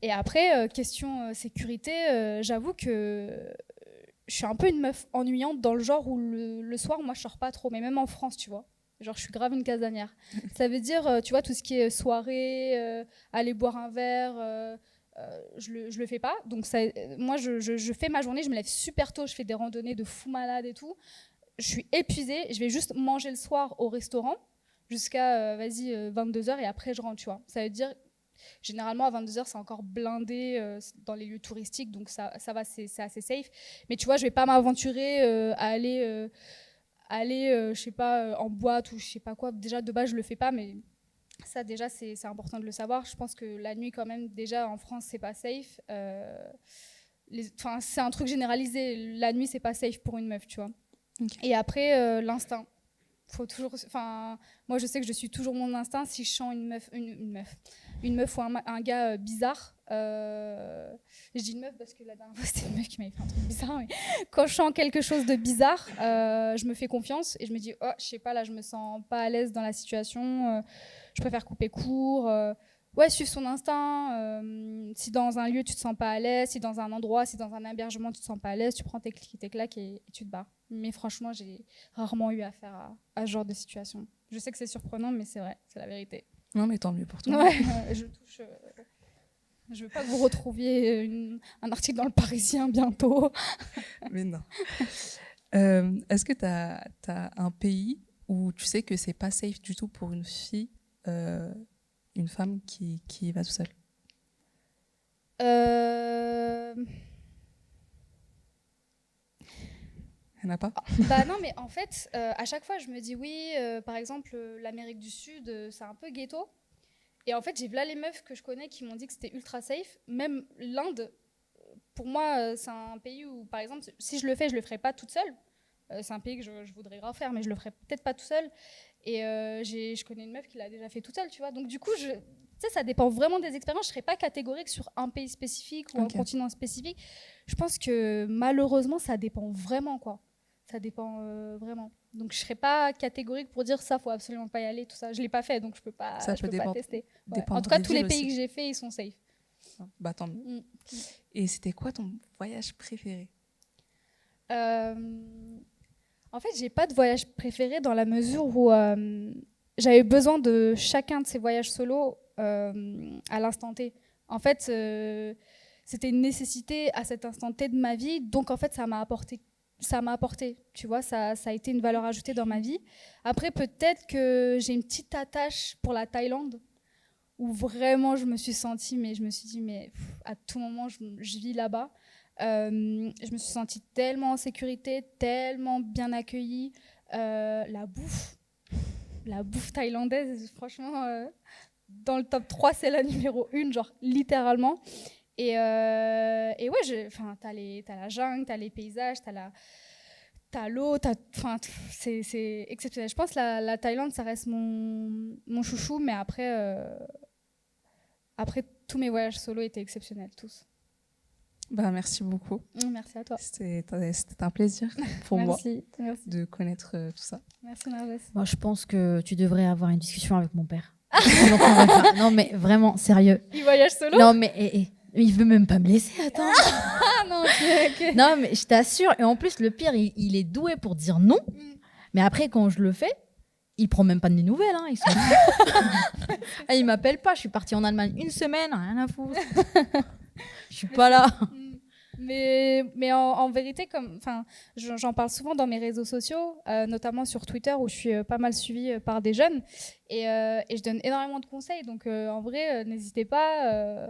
Et après, question sécurité, j'avoue que je suis un peu une meuf ennuyante dans le genre où le soir, moi, je sors pas trop. Mais même en France, tu vois. Genre, je suis grave une casanière. Ça veut dire, tu vois, tout ce qui est soirée, aller boire un verre... je le fais pas. Donc moi, je fais ma journée, je me lève super tôt, je fais des randonnées de fou malade et tout. Je suis épuisée, je vais juste manger le soir au restaurant jusqu'à 22h et après je rentre, tu vois. Ça veut dire, généralement à 22h c'est encore blindé dans les lieux touristiques, donc ça va, c'est assez safe. Mais tu vois, je vais pas m'aventurer à aller je sais pas, en boîte ou je sais pas quoi. Déjà de base je le fais pas, mais ça déjà c'est important de le savoir. Je pense que la nuit quand même, déjà en France c'est pas safe. C'est un truc généralisé, la nuit c'est pas safe pour une meuf, tu vois. Okay. Et après, l'instinct. Faut toujours, moi, je sais que je suis toujours mon instinct. Si je sens une meuf ou un gars bizarre, je dis une meuf parce que la dernière fois, c'était une meuf qui m'avait fait un truc bizarre. Mais quand je sens quelque chose de bizarre, je me fais confiance et je me dis, oh, je sais pas, là, je me sens pas à l'aise dans la situation. Je préfère couper court. Suivre son instinct. Si dans un lieu, tu te sens pas à l'aise, si dans un endroit, si dans un hébergement, tu te sens pas à l'aise, tu prends tes clics et tes claques et tu te barres. Mais franchement, j'ai rarement eu affaire à ce genre de situation. Je sais que c'est surprenant, mais c'est vrai, c'est la vérité. Non, mais tant mieux pour toi. Ouais, je touche. Je veux pas que vous retrouviez un article dans Le Parisien bientôt. Mais non. Est-ce que tu as un pays où tu sais que c'est pas safe du tout pour une fille, une femme qui va tout seule? Il n'y en a pas? Bah non, mais en fait, à chaque fois, je me dis oui, par exemple, l'Amérique du Sud, c'est un peu ghetto. Et en fait, j'ai là les meufs que je connais qui m'ont dit que c'était ultra safe. Même l'Inde, pour moi, c'est un pays où, par exemple, si je le fais, je le ferai pas toute seule. C'est un pays que je voudrais grave faire, mais je le ferai peut-être pas tout seul. Et je connais une meuf qui l'a déjà fait toute seule, tu vois. Donc du coup, tu sais, ça dépend vraiment des expériences. Je serais pas catégorique sur un pays spécifique ou un continent spécifique. Je pense que malheureusement, ça dépend vraiment, quoi. Ça dépend vraiment. Donc je serais pas catégorique pour dire ça, faut absolument pas y aller, tout ça. Je l'ai pas fait, donc je peux pas, Ça je peut peux pas dépendre- tester. Ouais. dépendre En tout cas, des tous les villes pays aussi. que j'ai fait, ils sont safe. Bah tant mieux. Mm. Et c'était quoi ton voyage préféré? Euh, En fait, j'ai pas de voyage préféré dans la mesure où j'avais besoin de chacun de ces voyages solo à l'instant T. En fait, c'était une nécessité à cet instant T de ma vie, donc en fait, ça m'a apporté, tu vois, ça a été une valeur ajoutée dans ma vie. Après, peut-être que j'ai une petite attache pour la Thaïlande, où vraiment je me suis sentie, mais je me suis dit, mais à tout moment, je vis là-bas. Je me suis sentie tellement en sécurité, tellement bien accueillie. La bouffe thaïlandaise, franchement, dans le top 3, c'est la numéro 1, genre littéralement. Et ouais, t'as la jungle, t'as les paysages, t'as l'eau, c'est exceptionnel. Je pense que la Thaïlande, ça reste mon chouchou, mais après, tous mes voyages solo étaient exceptionnels, tous. Bah, merci beaucoup. Merci à toi. C'était un plaisir pour moi Merci. de connaître tout ça. Merci Narges. Moi, je pense que tu devrais avoir une discussion avec mon père. Donc, on va faire- Non, mais vraiment, sérieux. Il voyage solo? Non, mais il veut même pas me laisser, attends. Ah non, ok. Non, mais je t'assure. Et en plus, le pire, il est doué pour dire non. Mais après, quand je le fais, il prend même pas de mes nouvelles. Hein. Ah, il m'appelle pas. Je suis partie en Allemagne une semaine, rien à foutre. Je suis pas là. Mais en vérité, j'en parle souvent dans mes réseaux sociaux, notamment sur Twitter où je suis pas mal suivie par des jeunes et je donne énormément de conseils. Donc en vrai, n'hésitez pas.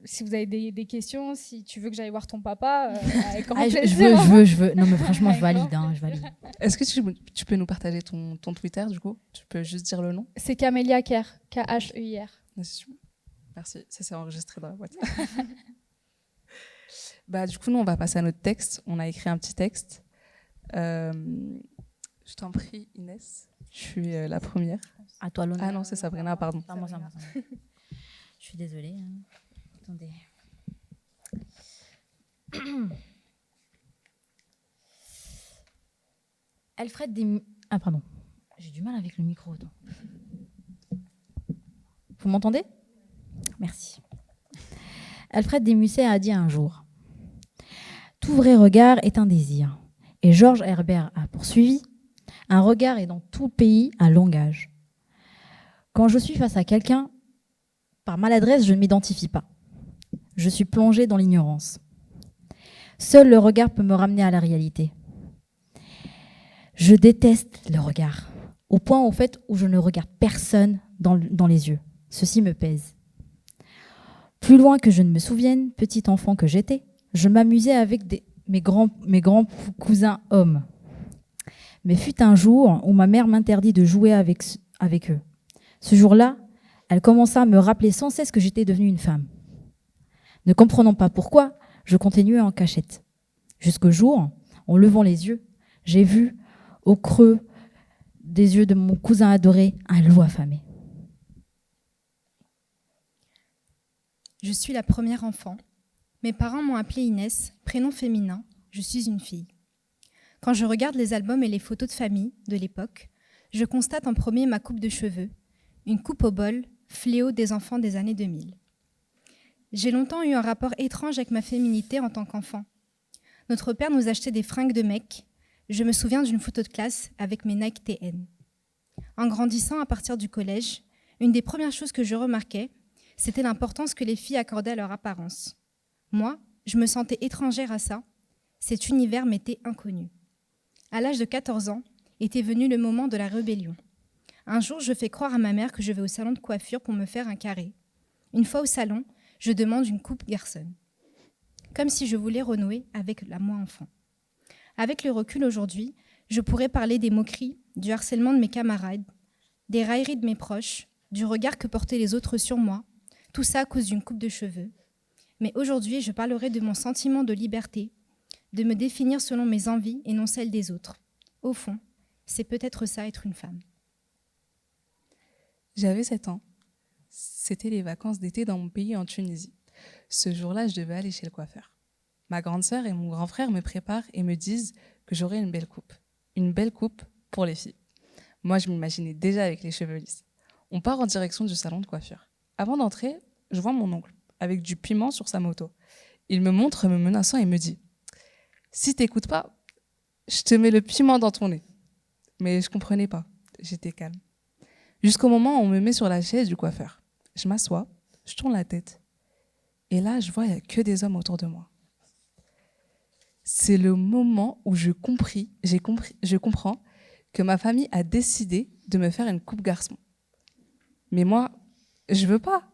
Si vous avez des questions, si tu veux que j'aille voir ton papa, avec grand Ah, plaisir. je veux. Non, mais franchement, je valide. Hein, je valide. Est-ce que tu peux nous partager ton Twitter, du coup? Tu peux juste dire le nom? C'est Camélia Kerr, Kheir. Merci, ça s'est enregistré dans la boîte. Bah, du coup, nous, on va passer à notre texte. On a écrit un petit texte. Je t'en prie, Inès. Je suis la première. À toi l'honneur. Ah non, c'est Sabrina, pardon. Ah, moi. Je suis désolée. Hein. Attendez. Alfred des... Ah, pardon. J'ai du mal avec le micro. Attends. Vous m'entendez? Merci. Alfred de Musset a dit un jour: tout vrai regard est un désir. Et Georges Herbert a poursuivi: un regard est dans tout pays un langage. Quand je suis face à quelqu'un, par maladresse, je ne m'identifie pas. Je suis plongée dans l'ignorance. Seul le regard peut me ramener à la réalité. Je déteste le regard, au point au fait où je ne regarde personne dans les yeux. Ceci me pèse. Plus loin que je ne me souvienne, petit enfant que j'étais, je m'amusais avec mes grands cousins hommes. Mais fut un jour où ma mère m'interdit de jouer avec eux. Ce jour-là, elle commença à me rappeler sans cesse que j'étais devenue une femme. Ne comprenant pas pourquoi, je continuais en cachette. Jusqu'au jour, en levant les yeux, j'ai vu au creux des yeux de mon cousin adoré un loup affamé. Je suis la première enfant. Mes parents m'ont appelée Inès, prénom féminin. Je suis une fille. Quand je regarde les albums et les photos de famille de l'époque, je constate en premier ma coupe de cheveux, une coupe au bol, fléau des enfants des années 2000. J'ai longtemps eu un rapport étrange avec ma féminité en tant qu'enfant. Notre père nous achetait des fringues de mec. Je me souviens d'une photo de classe avec mes Nike TN. En grandissant à partir du collège, une des premières choses que je remarquais, c'était l'importance que les filles accordaient à leur apparence. Moi, je me sentais étrangère à ça. Cet univers m'était inconnu. À l'âge de 14 ans, était venu le moment de la rébellion. Un jour, je fais croire à ma mère que je vais au salon de coiffure pour me faire un carré. Une fois au salon, je demande une coupe garçonne. Comme si je voulais renouer avec la moi enfant. Avec le recul aujourd'hui, je pourrais parler des moqueries, du harcèlement de mes camarades, des railleries de mes proches, du regard que portaient les autres sur moi, tout ça à cause d'une coupe de cheveux. Mais aujourd'hui, je parlerai de mon sentiment de liberté, de me définir selon mes envies et non celles des autres. Au fond, c'est peut-être ça être une femme. J'avais 7 ans. C'était les vacances d'été dans mon pays en Tunisie. Ce jour-là, je devais aller chez le coiffeur. Ma grande sœur et mon grand frère me préparent et me disent que j'aurai une belle coupe. Une belle coupe pour les filles. Moi, je m'imaginais déjà avec les cheveux lisses. On part en direction du salon de coiffure. Avant d'entrer, je vois mon oncle avec du piment sur sa moto. Il me montre me menaçant et me dit « Si t'écoutes pas, je te mets le piment dans ton nez. » Mais je comprenais pas. J'étais calme. Jusqu'au moment où on me met sur la chaise du coiffeur. Je m'assois, je tourne la tête. Et là, je vois, il n'y a que des hommes autour de moi. C'est le moment où je comprends que ma famille a décidé de me faire une coupe garçon. Mais moi, je veux pas.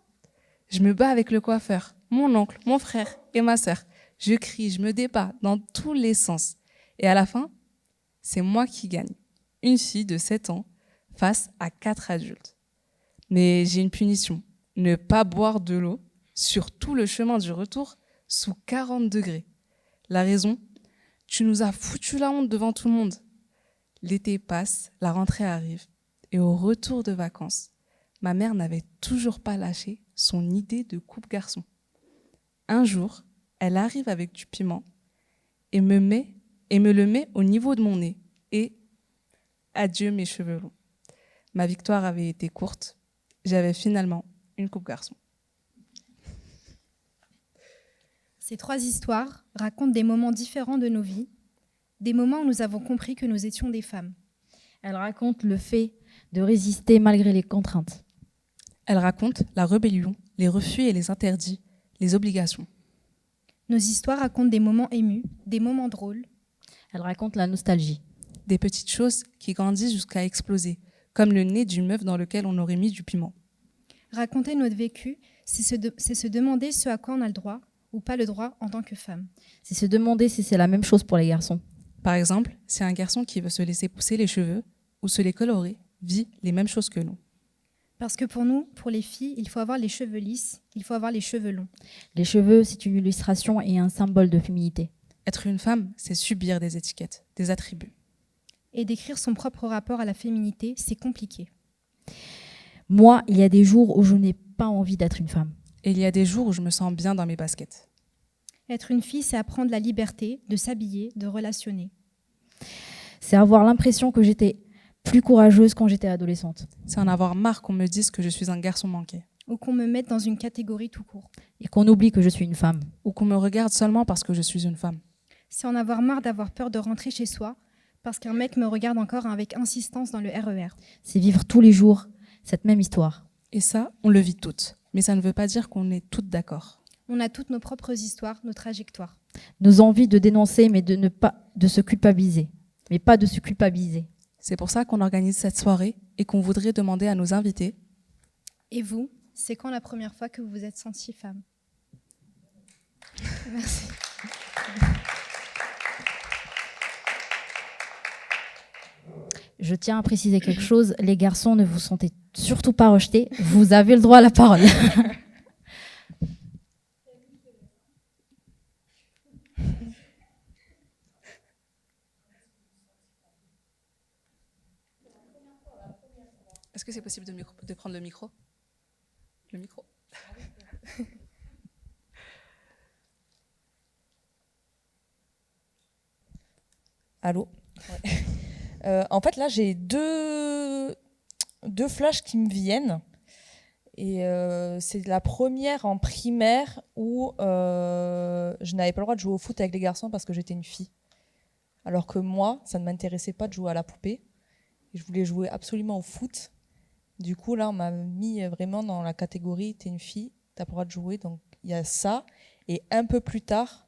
Je me bats avec le coiffeur, mon oncle, mon frère et ma sœur. Je crie, je me débat dans tous les sens. Et à la fin, c'est moi qui gagne. Une fille de 7 ans face à 4 adultes. Mais j'ai une punition. Ne pas boire de l'eau sur tout le chemin du retour sous 40 degrés. La raison, tu nous as foutu la honte devant tout le monde. L'été passe, la rentrée arrive. Et au retour de vacances, ma mère n'avait toujours pas lâché son idée de coupe garçon. Un jour, elle arrive avec du piment et me le met au niveau de mon nez. Et adieu mes cheveux longs. Ma victoire avait été courte. J'avais finalement une coupe garçon. Ces 3 histoires racontent des moments différents de nos vies, des moments où nous avons compris que nous étions des femmes. Elle raconte le fait de résister malgré les contraintes. Elle raconte la rébellion, les refus et les interdits, les obligations. Nos histoires racontent des moments émus, des moments drôles. Elle raconte la nostalgie. Des petites choses qui grandissent jusqu'à exploser, comme le nez d'une meuf dans lequel on aurait mis du piment. Raconter notre vécu, c'est se demander ce à quoi on a le droit ou pas le droit en tant que femme. C'est se demander si c'est la même chose pour les garçons. Par exemple, si un garçon qui veut se laisser pousser les cheveux ou se les colorer vit les mêmes choses que nous. Parce que pour nous, pour les filles, il faut avoir les cheveux lisses, il faut avoir les cheveux longs. Les cheveux, c'est une illustration et un symbole de féminité. Être une femme, c'est subir des étiquettes, des attributs. Et décrire son propre rapport à la féminité, c'est compliqué. Moi, il y a des jours où je n'ai pas envie d'être une femme. Et il y a des jours où je me sens bien dans mes baskets. Être une fille, c'est apprendre la liberté de s'habiller, de relationner. C'est avoir l'impression que j'étais plus courageuse quand j'étais adolescente. C'est en avoir marre qu'on me dise que je suis un garçon manqué. Ou qu'on me mette dans une catégorie tout court. Et qu'on oublie que je suis une femme. Ou qu'on me regarde seulement parce que je suis une femme. C'est en avoir marre d'avoir peur de rentrer chez soi parce qu'un mec me regarde encore avec insistance dans le RER. C'est vivre tous les jours cette même histoire. Et ça, on le vit toutes. Mais ça ne veut pas dire qu'on est toutes d'accord. On a toutes nos propres histoires, nos trajectoires. Nos envies de dénoncer, mais de se culpabiliser. Mais pas de se culpabiliser. C'est pour ça qu'on organise cette soirée et qu'on voudrait demander à nos invités. Et vous, c'est quand la première fois que vous vous êtes sentie femme? Merci. Je tiens à préciser quelque chose. Les garçons, ne vous sentez surtout pas rejetés. Vous avez le droit à la parole. Est-ce que c'est possible de prendre le micro? Le micro. Allô? Ouais. En fait, là, j'ai deux flashs qui me viennent. Et c'est la première en primaire où je n'avais pas le droit de jouer au foot avec les garçons parce que j'étais une fille. Alors que moi, ça ne m'intéressait pas de jouer à la poupée. Et je voulais jouer absolument au foot. Du coup, là, on m'a mis vraiment dans la catégorie « t'es une fille, t'as pas le droit de jouer ». Donc, il y a ça. Et un peu plus tard,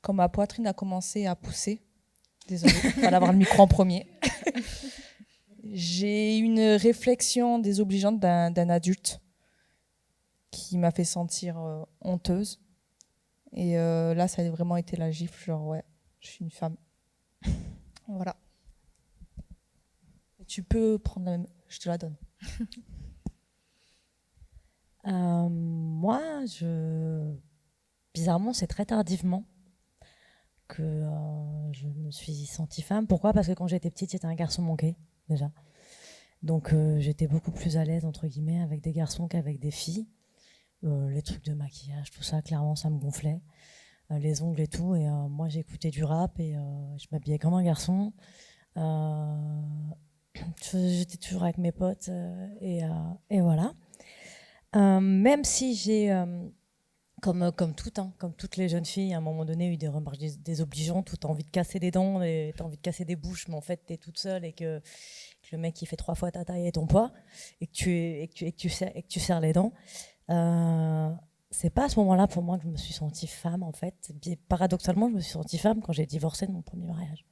quand ma poitrine a commencé à pousser, désolée, il fallait avoir le micro en premier, j'ai eu une réflexion désobligeante d'un adulte qui m'a fait sentir honteuse. Et là, ça a vraiment été la gifle, genre, ouais, je suis une femme. Voilà. Tu peux prendre la même, je te la donne. Moi, bizarrement, c'est très tardivement que je me suis sentie femme. Pourquoi ? Parce que quand j'étais petite, j'étais un garçon manqué, déjà. Donc j'étais beaucoup plus à l'aise, entre guillemets, avec des garçons qu'avec des filles. Les trucs de maquillage, tout ça, clairement, ça me gonflait. Les ongles et tout. Et moi, j'écoutais du rap et je m'habillais comme un garçon. J'étais toujours avec mes potes et voilà. Même si j'ai, comme toutes les jeunes filles, à un moment donné, eu des remarques désobligeantes où tu as envie de casser des dents, tu as envie de casser des bouches, mais en fait, tu es toute seule et que le mec il fait 3 fois ta taille et ton poids et que tu serres les dents. C'est pas à ce moment-là pour moi que je me suis sentie femme, en fait. Paradoxalement, je me suis sentie femme quand j'ai divorcé de mon premier mariage.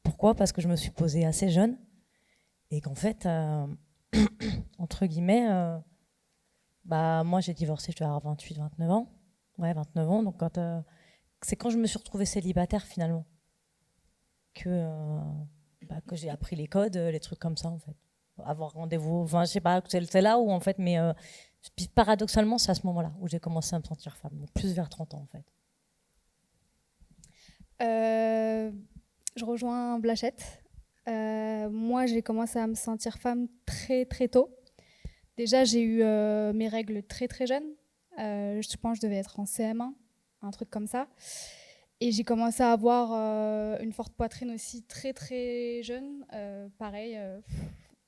Pourquoi ? Parce que je me suis posée assez jeune et qu'en fait, entre guillemets, moi j'ai divorcé, je dois avoir 28, 29 ans. Ouais, 29 ans. Donc c'est quand je me suis retrouvée célibataire finalement que j'ai appris les codes, les trucs comme ça en fait. Avoir rendez-vous, enfin je sais pas, c'est là où en fait, mais paradoxalement c'est à ce moment-là où j'ai commencé à me sentir femme, donc plus vers 30 ans en fait. Je rejoins Blachette. Moi, j'ai commencé à me sentir femme très très tôt. Déjà, j'ai eu mes règles très très jeune. Je pense que je devais être en CM1, un truc comme ça. Et j'ai commencé à avoir une forte poitrine aussi très très jeune, pareil,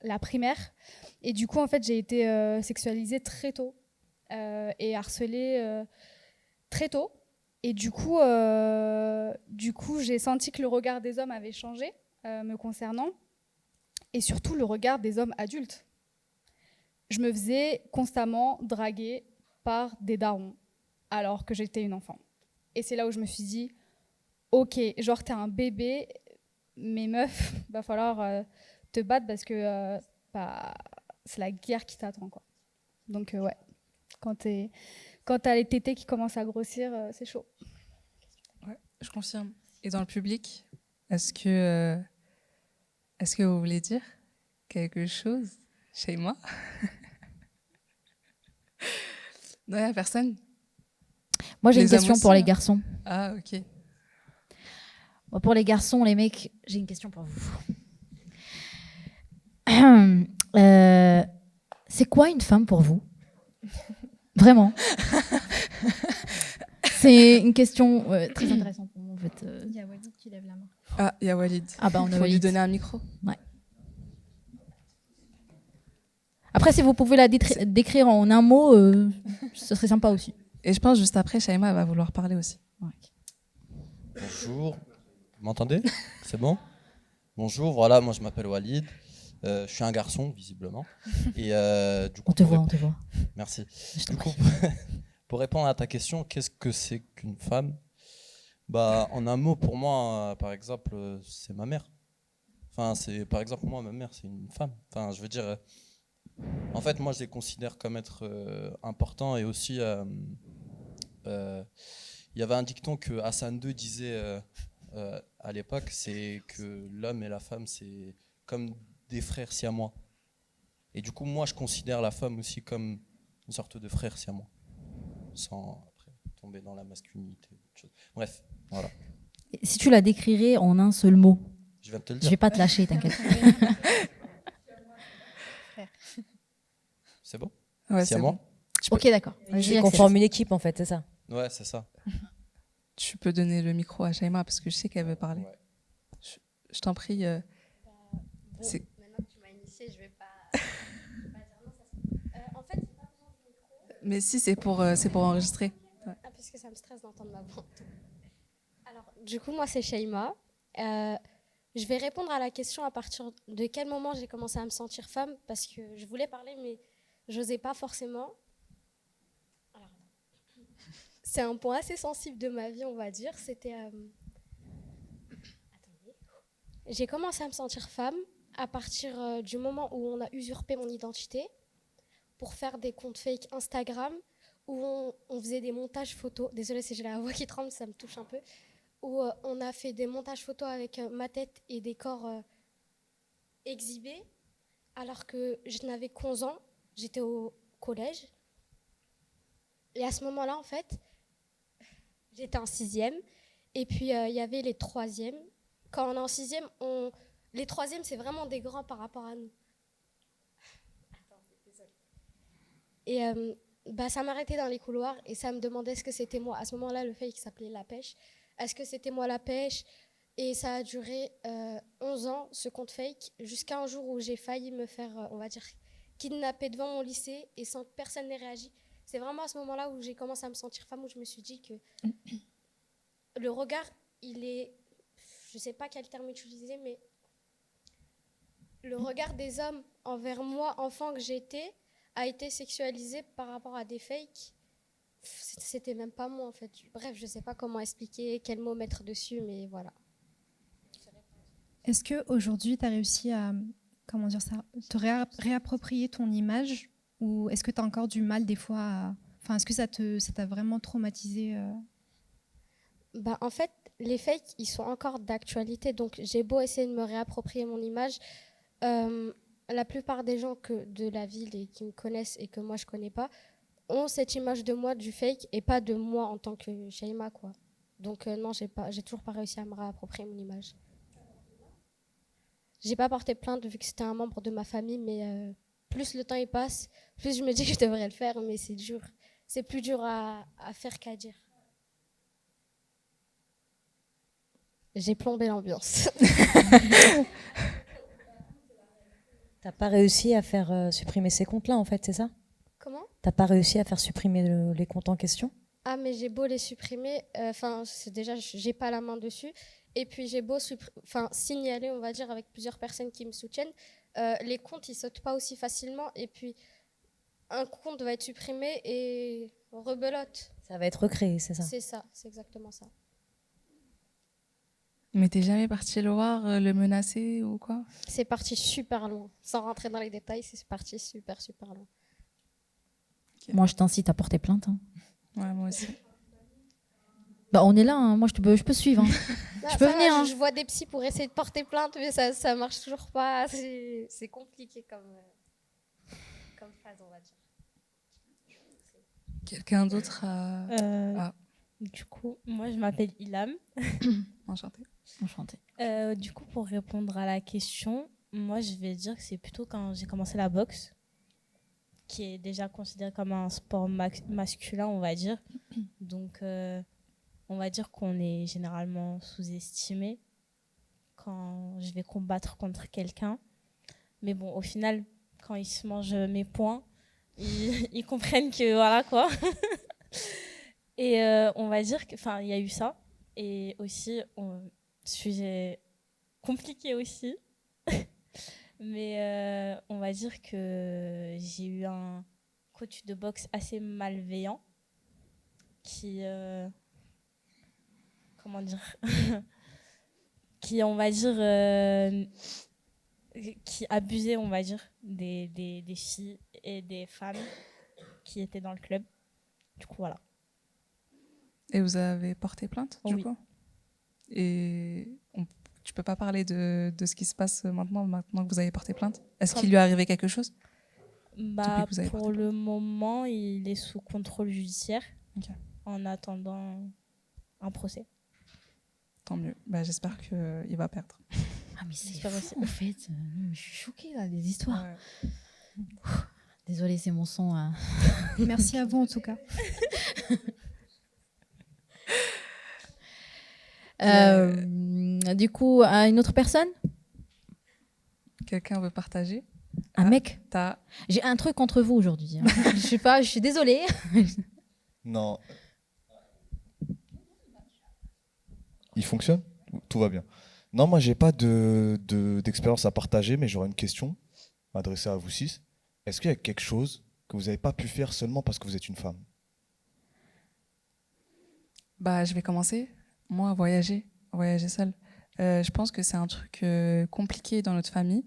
la primaire. Et du coup, en fait, j'ai été sexualisée très tôt et harcelée très tôt. Et du coup, j'ai senti que le regard des hommes avait changé me concernant, et surtout le regard des hommes adultes. Je me faisais constamment draguer par des darons alors que j'étais une enfant. Et c'est là où je me suis dit, ok, genre t'es un bébé, mais meuf, va falloir te battre parce que c'est la guerre qui t'attend, quoi. Donc ouais, quand t'as les tétés qui commencent à grossir, c'est chaud. Ouais, je confirme. Et dans le public, est-ce que vous voulez dire quelque chose chez moi? Non, il n'y a personne? Moi, j'ai une Les hommes question aussi, pour les hein. garçons. Ah, ok. Bon, pour les garçons, les mecs, j'ai une question pour vous. C'est quoi une femme pour vous ? Vraiment. C'est une question très intéressante pour moi, en fait. Il y a Walid qui lève la main. Ah, il y a Walid. Ah bah, on a Faut lui Walid. donner un micro. Ouais. Après, si vous pouvez la décrire en un mot, ce serait sympa aussi. Et je pense juste après, Shaima va vouloir parler aussi. Ouais. Bonjour, vous m'entendez? C'est bon? Bonjour, voilà, moi je m'appelle Walid, je suis un garçon visiblement. Et du coup, On te voit. Merci. Je t'en Du coup, prie. pour répondre à ta question, qu'est-ce que c'est qu'une femme? En un mot, pour moi, par exemple, c'est ma mère. Enfin, par exemple, moi, ma mère, c'est une femme. Enfin, je veux dire, en fait, moi, je les considère comme être importants et aussi. Il y avait un dicton que Hassan II disait à l'époque, c'est que l'homme et la femme, c'est comme des frères siamois. Et du coup, moi, je considère la femme aussi comme une sorte de frère siamois, sans après tomber dans la masculinité. Bref, voilà. Si tu la décrirais en un seul mot, Je viens de te le je dire. vais pas te lâcher, t'inquiète. C'est bon? Ouais, c'est Siamois? bon. Ok, d'accord. Vas-y, Qu'on Axel. forme une équipe en fait, c'est ça. Ouais, c'est ça. Tu peux donner le micro à Shaima parce que je sais qu'elle veut parler. Ouais. Je t'en prie. C'est- Maintenant que tu m'as initiée, je vais pas dire non. En fait, j'ai pas besoin du micro. Mais si, c'est pour enregistrer. Ouais. Ah, parce que ça me stresse d'entendre ma voix. Alors, du coup, moi, c'est Shaima. Je vais répondre à la question à partir de quel moment j'ai commencé à me sentir femme, parce que je voulais parler, mais j'osais pas forcément. Alors, c'est un point assez sensible de ma vie, on va dire. C'était. Attendez. J'ai commencé à me sentir femme à partir du moment où on a usurpé mon identité pour faire des comptes fake Instagram où on faisait des montages photos. Désolée si j'ai la voix qui tremble, ça me touche un peu. où on a fait des montages photos avec ma tête et des corps exhibés, alors que je n'avais qu'11 ans, j'étais au collège. Et à ce moment-là, en fait, j'étais en 6e. Et puis, il y avait les 3e. Quand on est en 6e, les 3e, c'est vraiment des grands par rapport à nous. Et ça m'arrêtait dans les couloirs et ça me demandait est-ce que c'était moi. À ce moment-là, le fake s'appelait La Pêche. Est-ce que c'était moi La Pêche? Et ça a duré 11 ans, ce compte fake, jusqu'à un jour où j'ai failli me faire, on va dire, kidnapper devant mon lycée et sans que personne n'ait réagi. C'est vraiment à ce moment-là où j'ai commencé à me sentir femme, où je me suis dit que le regard, il est... Je ne sais pas quel terme utiliser, mais le regard des hommes envers moi, enfant que j'étais, a été sexualisé par rapport à des fakes. C'était même pas moi, en fait. Bref, je ne sais pas comment expliquer, quel mot mettre dessus, mais voilà. Est-ce qu'aujourd'hui, tu as réussi à, comment dire ça, te réapproprier ton image, ou est-ce que tu as encore du mal des fois à... Enfin, est-ce que ça t'a vraiment traumatisé En fait, les fakes, ils sont encore d'actualité. Donc, j'ai beau essayer de me réapproprier mon image. La plupart des gens de la ville et qui me connaissent et que moi, je ne connais pas, ont cette image de moi, du fake, et pas de moi en tant que Shaima, quoi. Donc, non, j'ai toujours pas réussi à me réapproprier mon image. J'ai pas porté plainte vu que c'était un membre de ma famille, mais plus le temps y passe, plus je me dis que je devrais le faire, mais c'est dur. C'est plus dur à faire qu'à dire. J'ai plombé l'ambiance. T'as pas réussi à faire supprimer ces comptes-là, en fait, c'est ça? Comment? T'as pas réussi à faire supprimer les comptes en question? Ah, mais j'ai beau les supprimer, c'est déjà, j'ai pas la main dessus. Et puis j'ai beau signaler, on va dire, avec plusieurs personnes qui me soutiennent, les comptes, ils sautent pas aussi facilement. Et puis, un compte va être supprimé et rebelote. Ça va être recréé, c'est ça? C'est ça, c'est exactement ça. Mais t'es jamais parti le voir, le menacer ou quoi? C'est parti super loin. Sans rentrer dans les détails, c'est parti super, super loin. Okay. Moi, je t'incite à porter plainte. Hein. Ouais, moi aussi. On est là, hein. Moi je peux suivre. Hein. Non, je peux venir. Hein. Je vois des psys pour essayer de porter plainte, mais ça marche toujours pas. C'est compliqué comme phase, on va dire. Quelqu'un d'autre a... Du coup, moi je m'appelle Ilham. Enchantée. Du coup, pour répondre à la question, moi je vais dire que c'est plutôt quand j'ai commencé la boxe, qui est déjà considéré comme un sport masculin, on va dire. Donc, on va dire qu'on est généralement sous-estimé quand je vais combattre contre quelqu'un. Mais bon, au final, quand ils se mangent mes poings, ils comprennent que voilà quoi. Et on va dire qu'il y a eu ça. Et aussi, sujet compliqué aussi. Mais on va dire que j'ai eu un coach de boxe assez malveillant qui... comment dire qui, on va dire... qui abusait, on va dire, des filles et des femmes qui étaient dans le club. Du coup, voilà. Et vous avez porté plainte, du oui. coup? Et tu peux pas parler de ce qui se passe maintenant que vous avez porté plainte? Est-ce qu'il lui est arrivé quelque chose? Pour le moment, il est sous contrôle judiciaire, okay, en attendant un procès. Tant mieux. J'espère qu'il va perdre. Ah mais c'est fou, en fait. Je suis choquée là, des histoires. Ouais. Désolée, c'est mon son. Merci à vous en tout cas. Du coup, à une autre personne? Quelqu'un veut partager? Un mec? J'ai un truc contre vous aujourd'hui. Hein. Je suis désolée. Non. Il fonctionne? Tout va bien. Non, moi, j'ai pas d'expérience à partager, mais j'aurais une question adressée à vous six. Est-ce qu'il y a quelque chose que vous n'avez pas pu faire seulement parce que vous êtes une femme? Je vais commencer. Moi, voyager seule. Je pense que c'est un truc compliqué dans notre famille.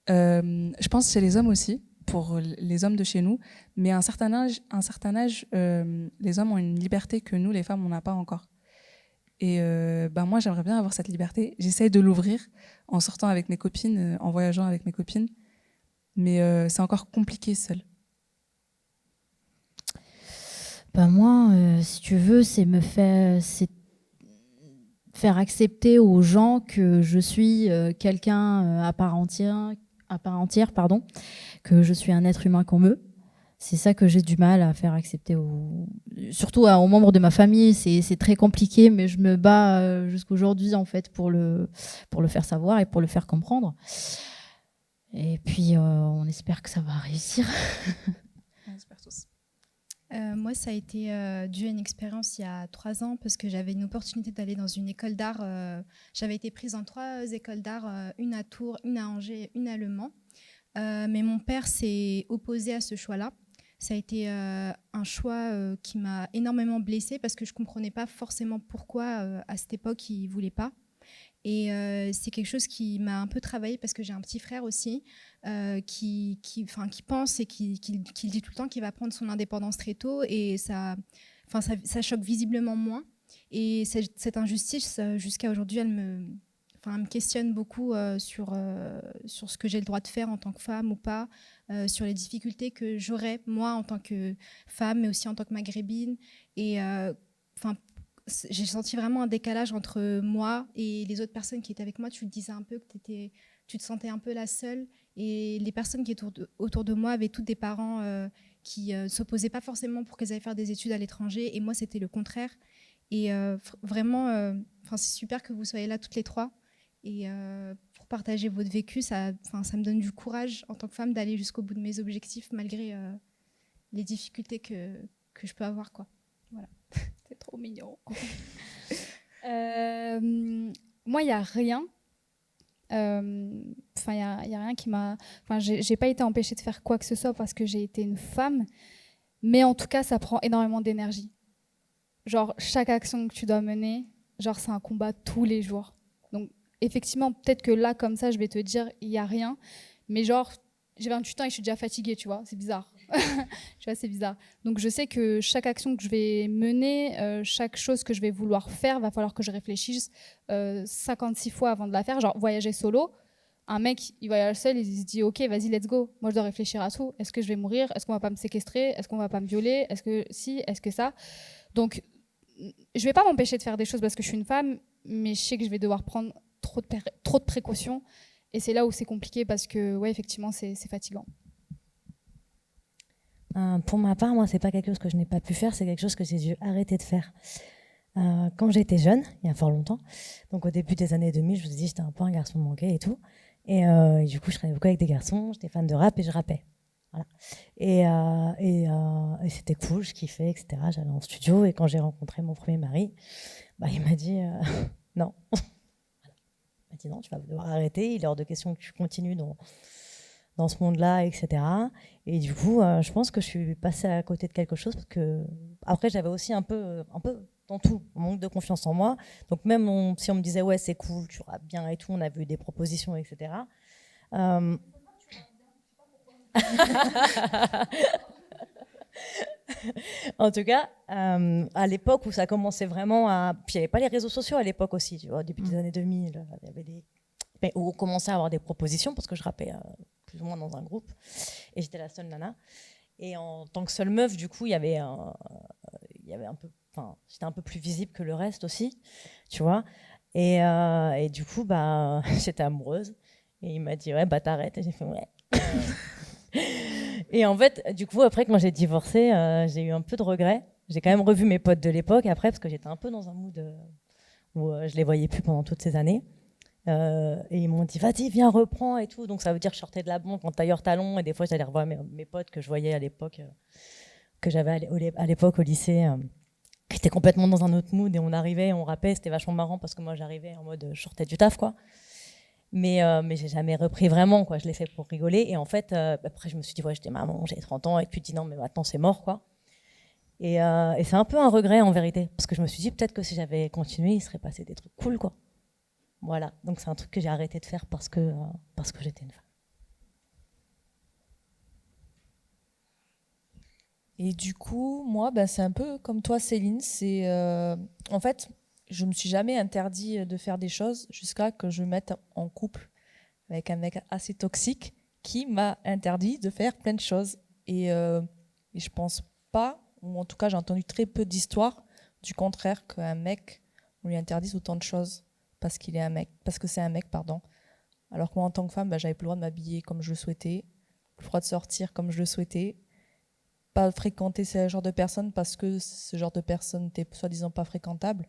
Je pense chez les hommes aussi, pour les hommes de chez nous. Mais à un certain âge, les hommes ont une liberté que nous, les femmes, on n'a pas encore. Et moi, j'aimerais bien avoir cette liberté. J'essaye de l'ouvrir en sortant avec mes copines, en voyageant avec mes copines. Mais c'est encore compliqué seul. Moi, si tu veux, c'est faire accepter aux gens que je suis quelqu'un à part entière, pardon, que je suis un être humain comme eux. C'est ça que j'ai du mal à faire accepter, surtout aux membres de ma famille. C'est très compliqué, mais je me bats jusqu'aujourd'hui en fait pour le faire savoir et pour le faire comprendre. Et puis, on espère que ça va réussir. On espère tous. Moi, ça a été dû à une expérience il y a 3 ans parce que j'avais une opportunité d'aller dans une école d'art. J'avais été prise dans 3 écoles d'art, une à Tours, une à Angers, une à Le Mans. Mais mon père s'est opposé à ce choix-là. Ça a été un choix qui m'a énormément blessée parce que je ne comprenais pas forcément pourquoi à cette époque il ne voulait pas. Et c'est quelque chose qui m'a un peu travaillé parce que j'ai un petit frère aussi qui pense et qui dit tout le temps qu'il va prendre son indépendance très tôt et ça choque visiblement moins. Et cette injustice, jusqu'à aujourd'hui, elle me questionne beaucoup sur ce que j'ai le droit de faire en tant que femme ou pas, sur les difficultés que j'aurais, moi, en tant que femme, mais aussi en tant que maghrébine. Et j'ai senti vraiment un décalage entre moi et les autres personnes qui étaient avec moi. Tu le disais un peu, que tu te sentais un peu la seule. Et les personnes qui étaient autour de moi avaient toutes des parents qui ne s'opposaient pas forcément pour qu'elles aillent faire des études à l'étranger. Et moi, c'était le contraire. Et vraiment, c'est super que vous soyez là toutes les 3. Et pour partager votre vécu, ça me donne du courage en tant que femme d'aller jusqu'au bout de mes objectifs malgré les difficultés que je peux avoir, quoi. Voilà. C'est trop mignon. Moi, il n'y a rien. Il y a rien qui m'a... j'ai pas été empêchée de faire quoi que ce soit parce que j'ai été une femme. Mais en tout cas, ça prend énormément d'énergie. Genre, chaque action que tu dois mener, genre, c'est un combat tous les jours. Donc, effectivement, peut-être que là, comme ça, je vais te dire, il n'y a rien. Mais genre, j'ai 28 ans et je suis déjà fatiguée, tu vois. C'est bizarre. Tu vois, c'est bizarre. Donc, je sais que chaque action que je vais mener, chaque chose que je vais vouloir faire, va falloir que je réfléchisse 56 fois avant de la faire. Genre, voyager solo. Un mec, il voyage seul, il se dit, OK, vas-y, let's go. Moi, je dois réfléchir à tout. Est-ce que je vais mourir? Est-ce qu'on va pas me séquestrer? Est-ce qu'on va pas me violer? Est-ce que si? Est-ce que ça? Donc, je vais pas m'empêcher de faire des choses parce que je suis une femme, mais je sais que je vais devoir prendre trop de précautions. Et c'est là où c'est compliqué parce que, ouais, effectivement, c'est fatigant. Pour ma part, moi, c'est pas quelque chose que je n'ai pas pu faire, c'est quelque chose que j'ai dû arrêter de faire. Quand j'étais jeune, il y a fort longtemps, donc au début des années 2000, je vous ai dit, j'étais un peu un garçon manqué et tout. Et du coup, je traînais beaucoup avec des garçons, j'étais fan de rap et je rappais. Voilà. Et c'était cool, je kiffais, etc. J'allais en studio et quand j'ai rencontré mon premier mari, il m'a dit non. Il m'a dit non, tu vas devoir arrêter, il est hors de question que tu continues dans ce monde-là, etc. Et du coup, je pense que je suis passée à côté de quelque chose parce que après, j'avais aussi un peu dans tout, un manque de confiance en moi. Donc même si on me disait ouais, c'est cool, tu rappes bien et tout, on avait eu des propositions, etc. En tout cas, à l'époque où ça commençait vraiment à... Puis il n'y avait pas les réseaux sociaux à l'époque aussi, tu vois, depuis les années 2000, il y avait où on commençait à avoir des propositions parce que je rappais plus ou moins dans un groupe et j'étais la seule nana. Et en tant que seule meuf, du coup, il y avait un peu... Enfin, j'étais un peu plus visible que le reste aussi, tu vois. Et du coup, j'étais amoureuse. Et il m'a dit, ouais, t'arrêtes. Et j'ai fait, ouais. Et en fait, du coup, après, quand j'ai divorcé, j'ai eu un peu de regrets. J'ai quand même revu mes potes de l'époque après, parce que j'étais un peu dans un mood où je les voyais plus pendant toutes ces années. Et ils m'ont dit, vas-y, viens, reprends et tout. Donc ça veut dire que je sortais de la banque en tailleur talon. Et des fois, j'allais revoir mes potes que je voyais à l'époque, que j'avais à l'époque au lycée. J'étais complètement dans un autre mood et on arrivait, on rappait, c'était vachement marrant parce que moi, j'arrivais en mode, je sortais du taf, quoi. Mais j'ai jamais repris vraiment, quoi. Je l'ai fait pour rigoler. Et en fait, après, je me suis dit, ouais, j'étais maman, j'ai 30 ans. Et puis, je dis, non, mais maintenant, c'est mort, quoi. Et c'est un peu un regret, en vérité. Parce que je me suis dit, peut-être que si j'avais continué, il serait passé des trucs cool, quoi. Voilà. Donc, c'est un truc que j'ai arrêté de faire parce que j'étais une femme. Et du coup, moi, c'est un peu comme toi, Céline. C'est en fait, je me suis jamais interdit de faire des choses jusqu'à que je me mette en couple avec un mec assez toxique qui m'a interdit de faire plein de choses. Et je pense pas, ou en tout cas j'ai entendu très peu d'histoires du contraire, qu'un mec, on lui interdise autant de choses parce qu'il est un mec, parce que c'est un mec, pardon. Alors que moi, en tant que femme, j'avais plus le droit de m'habiller comme je le souhaitais, plus le droit de sortir comme je le souhaitais, pas fréquenter ce genre de personnes parce que ce genre de personnes n'étaient soi-disant pas fréquentables.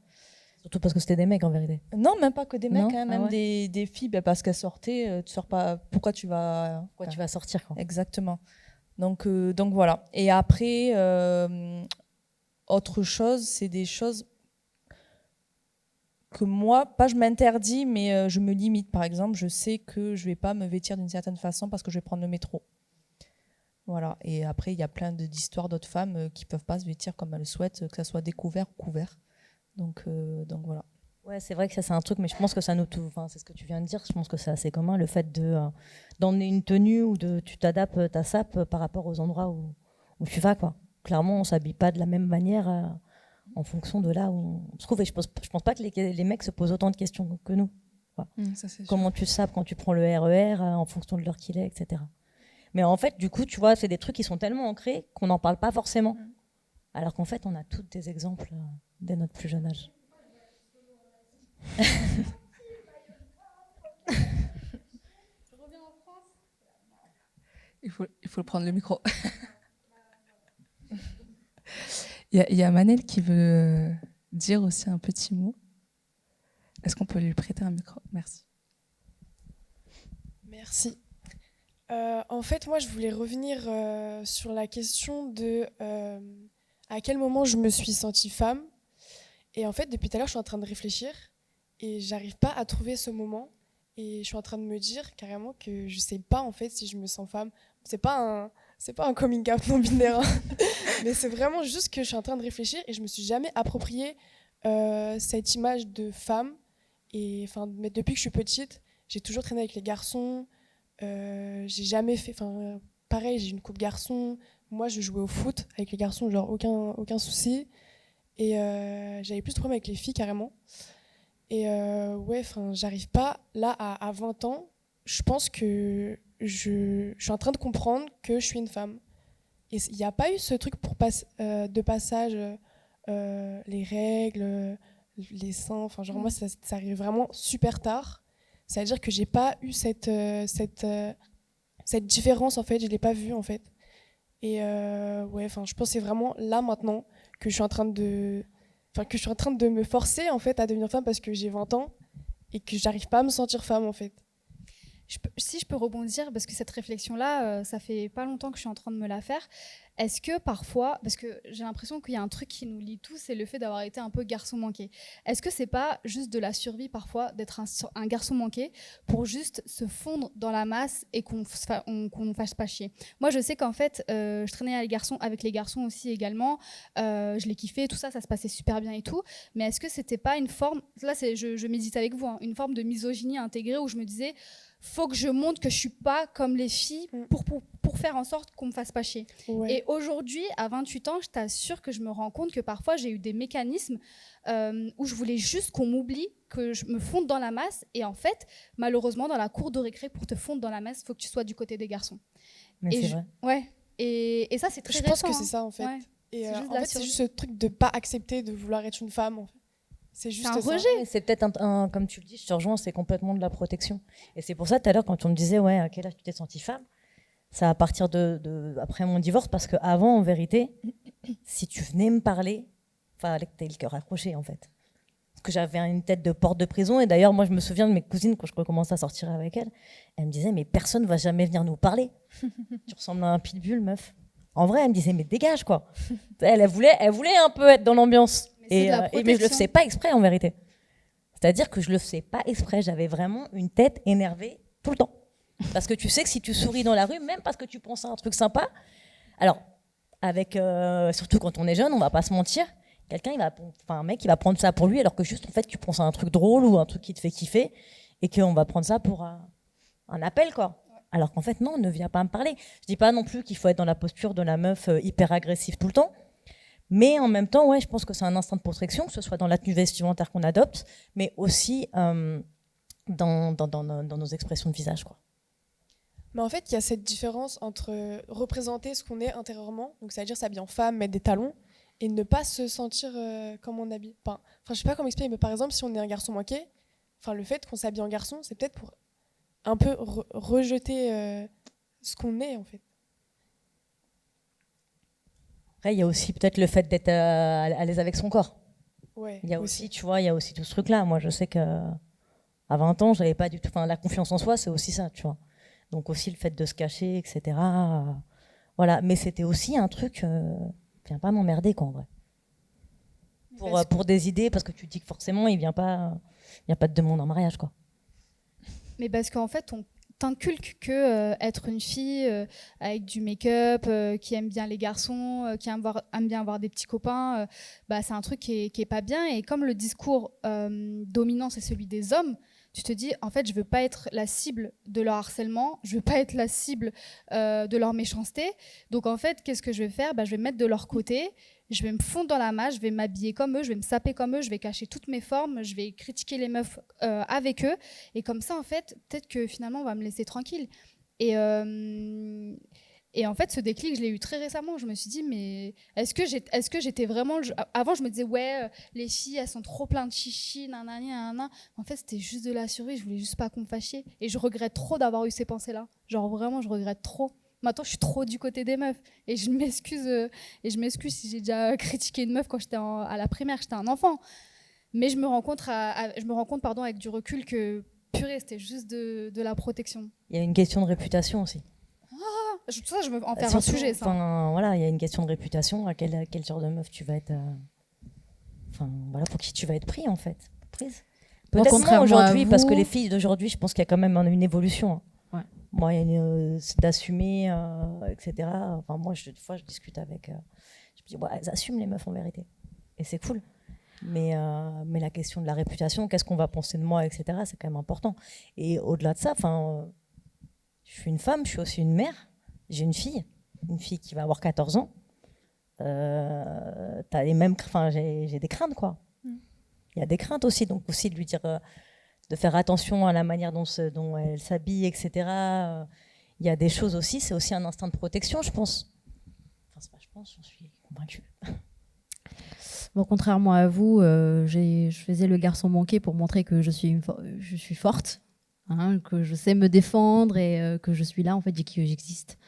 Surtout parce que c'était des mecs en vérité. Non, même pas que des mecs, Non, hein, même des filles, parce qu'elles sortaient, tu sors pas. Pourquoi tu vas sortir quoi. Exactement. Donc voilà. Et après, autre chose, c'est des choses que moi, pas je m'interdis, mais je me limite. Par exemple, je sais que je vais pas me vêtir d'une certaine façon parce que je vais prendre le métro. Voilà. Et après, il y a plein d'histoires d'autres femmes qui peuvent pas se vêtir comme elles le souhaitent, que ça soit découvert ou couvert. Donc voilà. Ouais, c'est vrai que ça c'est un truc, mais je pense que ça nous enfin, c'est ce que tu viens de dire. Je pense que c'est assez commun le fait d'emmener une tenue ou tu t'adaptes ta sape par rapport aux endroits où tu vas quoi. Clairement, on s'habille pas de la même manière en fonction de là où on se trouve. Et je pense pas que les mecs se posent autant de questions que nous. Quoi. Ça, c'est Comment tu sapes quand tu prends le RER en fonction de l'heure qu'il est, etc. Mais en fait, du coup, tu vois, c'est des trucs qui sont tellement ancrés qu'on n'en parle pas forcément. Alors qu'en fait, on a tous des exemples dès notre plus jeune âge. Il faut prendre le micro. Il y a Manel qui veut dire aussi un petit mot. Est-ce qu'on peut lui prêter un micro? Merci. Merci. En fait, moi, je voulais revenir sur la question de à quel moment je me suis sentie femme. Et en fait, depuis tout à l'heure, je suis en train de réfléchir et j'arrive pas à trouver ce moment. Et je suis en train de me dire carrément que je sais pas en fait si je me sens femme. C'est pas un coming out non binaire, hein. Mais c'est vraiment juste que je suis en train de réfléchir et je me suis jamais approprié cette image de femme. Et enfin, mais depuis que je suis petite, j'ai toujours traîné avec les garçons. J'ai jamais fait, enfin, pareil, j'ai une couple garçon. Moi, je jouais au foot avec les garçons, genre aucun souci. Et j'avais plus de problèmes avec les filles carrément. Et ouais, enfin, j'arrive pas là à 20 ans. Je pense que je suis en train de comprendre que je suis une femme. Et il n'y a pas eu ce truc de passage, les règles, les seins. Enfin, genre moi, ça arrive vraiment super tard. Ça veut dire que j'ai pas eu cette différence en fait. Je l'ai pas vue en fait. Et ouais, enfin, je pense que c'est vraiment là maintenant que je suis en train de me forcer en fait à devenir femme parce que j'ai 20 ans et que j'arrive pas à me sentir femme en fait. Si je peux rebondir, parce que cette réflexion-là, ça fait pas longtemps que je suis en train de me la faire. Est-ce que parfois, parce que j'ai l'impression qu'il y a un truc qui nous lie tous, c'est le fait d'avoir été un peu garçon manqué. Est-ce que c'est pas juste de la survie parfois d'être un garçon manqué pour juste se fondre dans la masse et qu'on ne fasse pas chier? Moi, je sais qu'en fait, je traînais avec les garçons aussi également. Je les kiffais, tout ça, ça se passait super bien et tout. Mais est-ce que c'était pas une forme, là, je médite avec vous, hein, une forme de misogynie intégrée où je me disais, faut que je montre que je suis pas comme les filles pour faire en sorte qu'on me fasse pas chier. Ouais. Et aujourd'hui, à 28 ans, je t'assure que je me rends compte que parfois j'ai eu des mécanismes où je voulais juste qu'on m'oublie, que je me fonde dans la masse. Et en fait, malheureusement, dans la cour de récré, pour te fondre dans la masse, il faut que tu sois du côté des garçons. Mais c'est vrai. Ouais. Et ça, c'est très récent. Je pense que c'est ça en fait. Ouais. Et en fait, c'est juste ce truc de pas accepter de vouloir être une femme. En fait. C'est juste un ça. rejet. C'est peut-être comme tu le dis, je te rejoins, c'est complètement de la protection. Et c'est pour ça, tout à l'heure, quand on me disait, ouais, à quel âge tu t'es sentie femme, c'est à partir après mon divorce, parce qu'avant, en vérité, si tu venais me parler, il fallait que tu aies le cœur accroché, en fait. Parce que j'avais une tête de porte de prison. Et d'ailleurs, moi, je me souviens de mes cousines, quand je commençais à sortir avec elles, elles me disaient, mais personne ne va jamais venir nous parler. Tu ressembles à un pitbull, meuf. En vrai, elle me disait, mais dégage, quoi. Elle voulait un peu être dans l'ambiance. Mais je le faisais pas exprès en vérité. C'est-à-dire que je le faisais pas exprès. J'avais vraiment une tête énervée tout le temps. Parce que tu sais que si tu souris dans la rue, même parce que tu penses à un truc sympa, alors surtout quand on est jeune, on va pas se mentir, un mec il va prendre ça pour lui alors que juste en fait tu penses à un truc drôle ou un truc qui te fait kiffer et qu'on va prendre ça pour un appel quoi. Alors qu'en fait non, ne viens pas me parler. Je dis pas non plus qu'il faut être dans la posture de la meuf hyper agressive tout le temps. Mais en même temps, ouais, je pense que c'est un instinct de protection, que ce soit dans la tenue vestimentaire qu'on adopte, mais aussi dans nos expressions de visage, quoi. Mais en fait, il y a cette différence entre représenter ce qu'on est intérieurement, donc c'est-à-dire s'habiller en femme, mettre des talons, et ne pas se sentir comme on habille. Enfin, je sais pas comment expliquer, mais par exemple, si on est un garçon manqué, le fait qu'on s'habille en garçon, c'est peut-être pour un peu rejeter ce qu'on est, en fait. Après, il y a aussi peut-être le fait d'être à l'aise avec son corps. Ouais, il y a aussi, tu vois, il y a aussi tout ce truc-là. Moi, je sais qu'à 20 ans, j'avais pas du tout... Enfin, la confiance en soi, c'est aussi ça, tu vois. Donc aussi le fait de se cacher, etc. Voilà, mais c'était aussi un truc... viens pas m'emmerder, quoi, en vrai. Pour des idées, parce que tu dis que forcément, il n'y a pas de demande en mariage, quoi. Mais parce qu'en fait, on t'inculque que être une fille avec du make-up, qui aime bien les garçons, qui aime bien avoir des petits copains, c'est un truc qui est pas bien. Et comme le discours dominant, c'est celui des hommes, tu te dis, en fait, je veux pas être la cible de leur harcèlement, je veux pas être la cible de leur méchanceté. Donc, en fait, qu'est-ce que je vais faire ? Je vais me mettre de leur côté, je vais me fondre dans la masse, je vais m'habiller comme eux, je vais me saper comme eux, je vais cacher toutes mes formes, je vais critiquer les meufs avec eux. Et comme ça, en fait, peut-être que finalement, on va me laisser tranquille. Et en fait, ce déclic, je l'ai eu très récemment. Je me suis dit, mais est-ce que j'étais vraiment... Avant, je me disais, ouais, les filles, elles sont trop pleines de chichi, nanani, nanana. En fait, c'était juste de la survie. Je voulais juste pas qu'on me fâche chier. Et je regrette trop d'avoir eu ces pensées-là. Genre, vraiment, je regrette trop. Maintenant, je suis trop du côté des meufs. Et je m'excuse si j'ai déjà critiqué une meuf quand j'étais à la primaire. J'étais un enfant. Mais je me rends compte, avec du recul que, purée, c'était juste de la protection. Il y a une question de réputation aussi. Ça, je veux en faire un sujet, ça. Voilà, il y a une question de réputation. À quel genre de meuf tu vas être... pour qui tu vas être pris, en fait. Prise. Peut-être moins aujourd'hui, parce que les filles d'aujourd'hui, je pense qu'il y a quand même une évolution. Ouais. Moi, c'est d'assumer, etc. Enfin, moi, des fois, je discute avec... je me dis, ouais, elles assument, les meufs, en vérité. Et c'est cool. Mais la question de la réputation, qu'est-ce qu'on va penser de moi, etc., c'est quand même important. Et au-delà de ça, je suis une femme, je suis aussi une mère. J'ai une fille qui va avoir 14 ans. T'as les mêmes, j'ai des craintes, quoi. Il y a des craintes aussi, donc aussi de lui dire de faire attention à la manière dont elle s'habille, etc. Il y a des choses aussi, c'est aussi un instinct de protection, je pense. Enfin, c'est pas, je pense, j'en suis convaincue. Bon, contrairement à vous, je faisais le garçon manqué pour montrer que je suis forte. Que je sais me défendre et que je suis là en fait et que j'existe.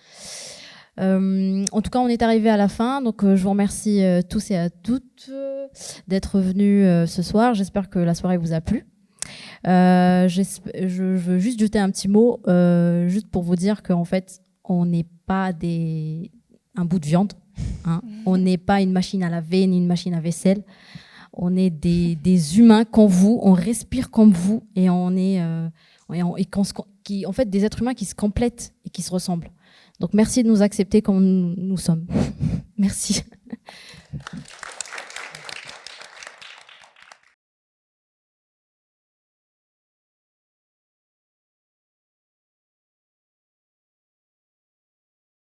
En tout cas, on est arrivé à la fin, donc je vous remercie tous et à toutes d'être venus ce soir. J'espère que la soirée vous a plu. Je veux juste jeter un petit mot, juste pour vous dire qu'en fait, on n'est pas un bout de viande. On n'est pas une machine à laver ni une machine à vaisselle. On est des humains comme vous, on respire comme vous et on est en fait des êtres humains qui se complètent et qui se ressemblent. Donc merci de nous accepter comme nous sommes. Merci.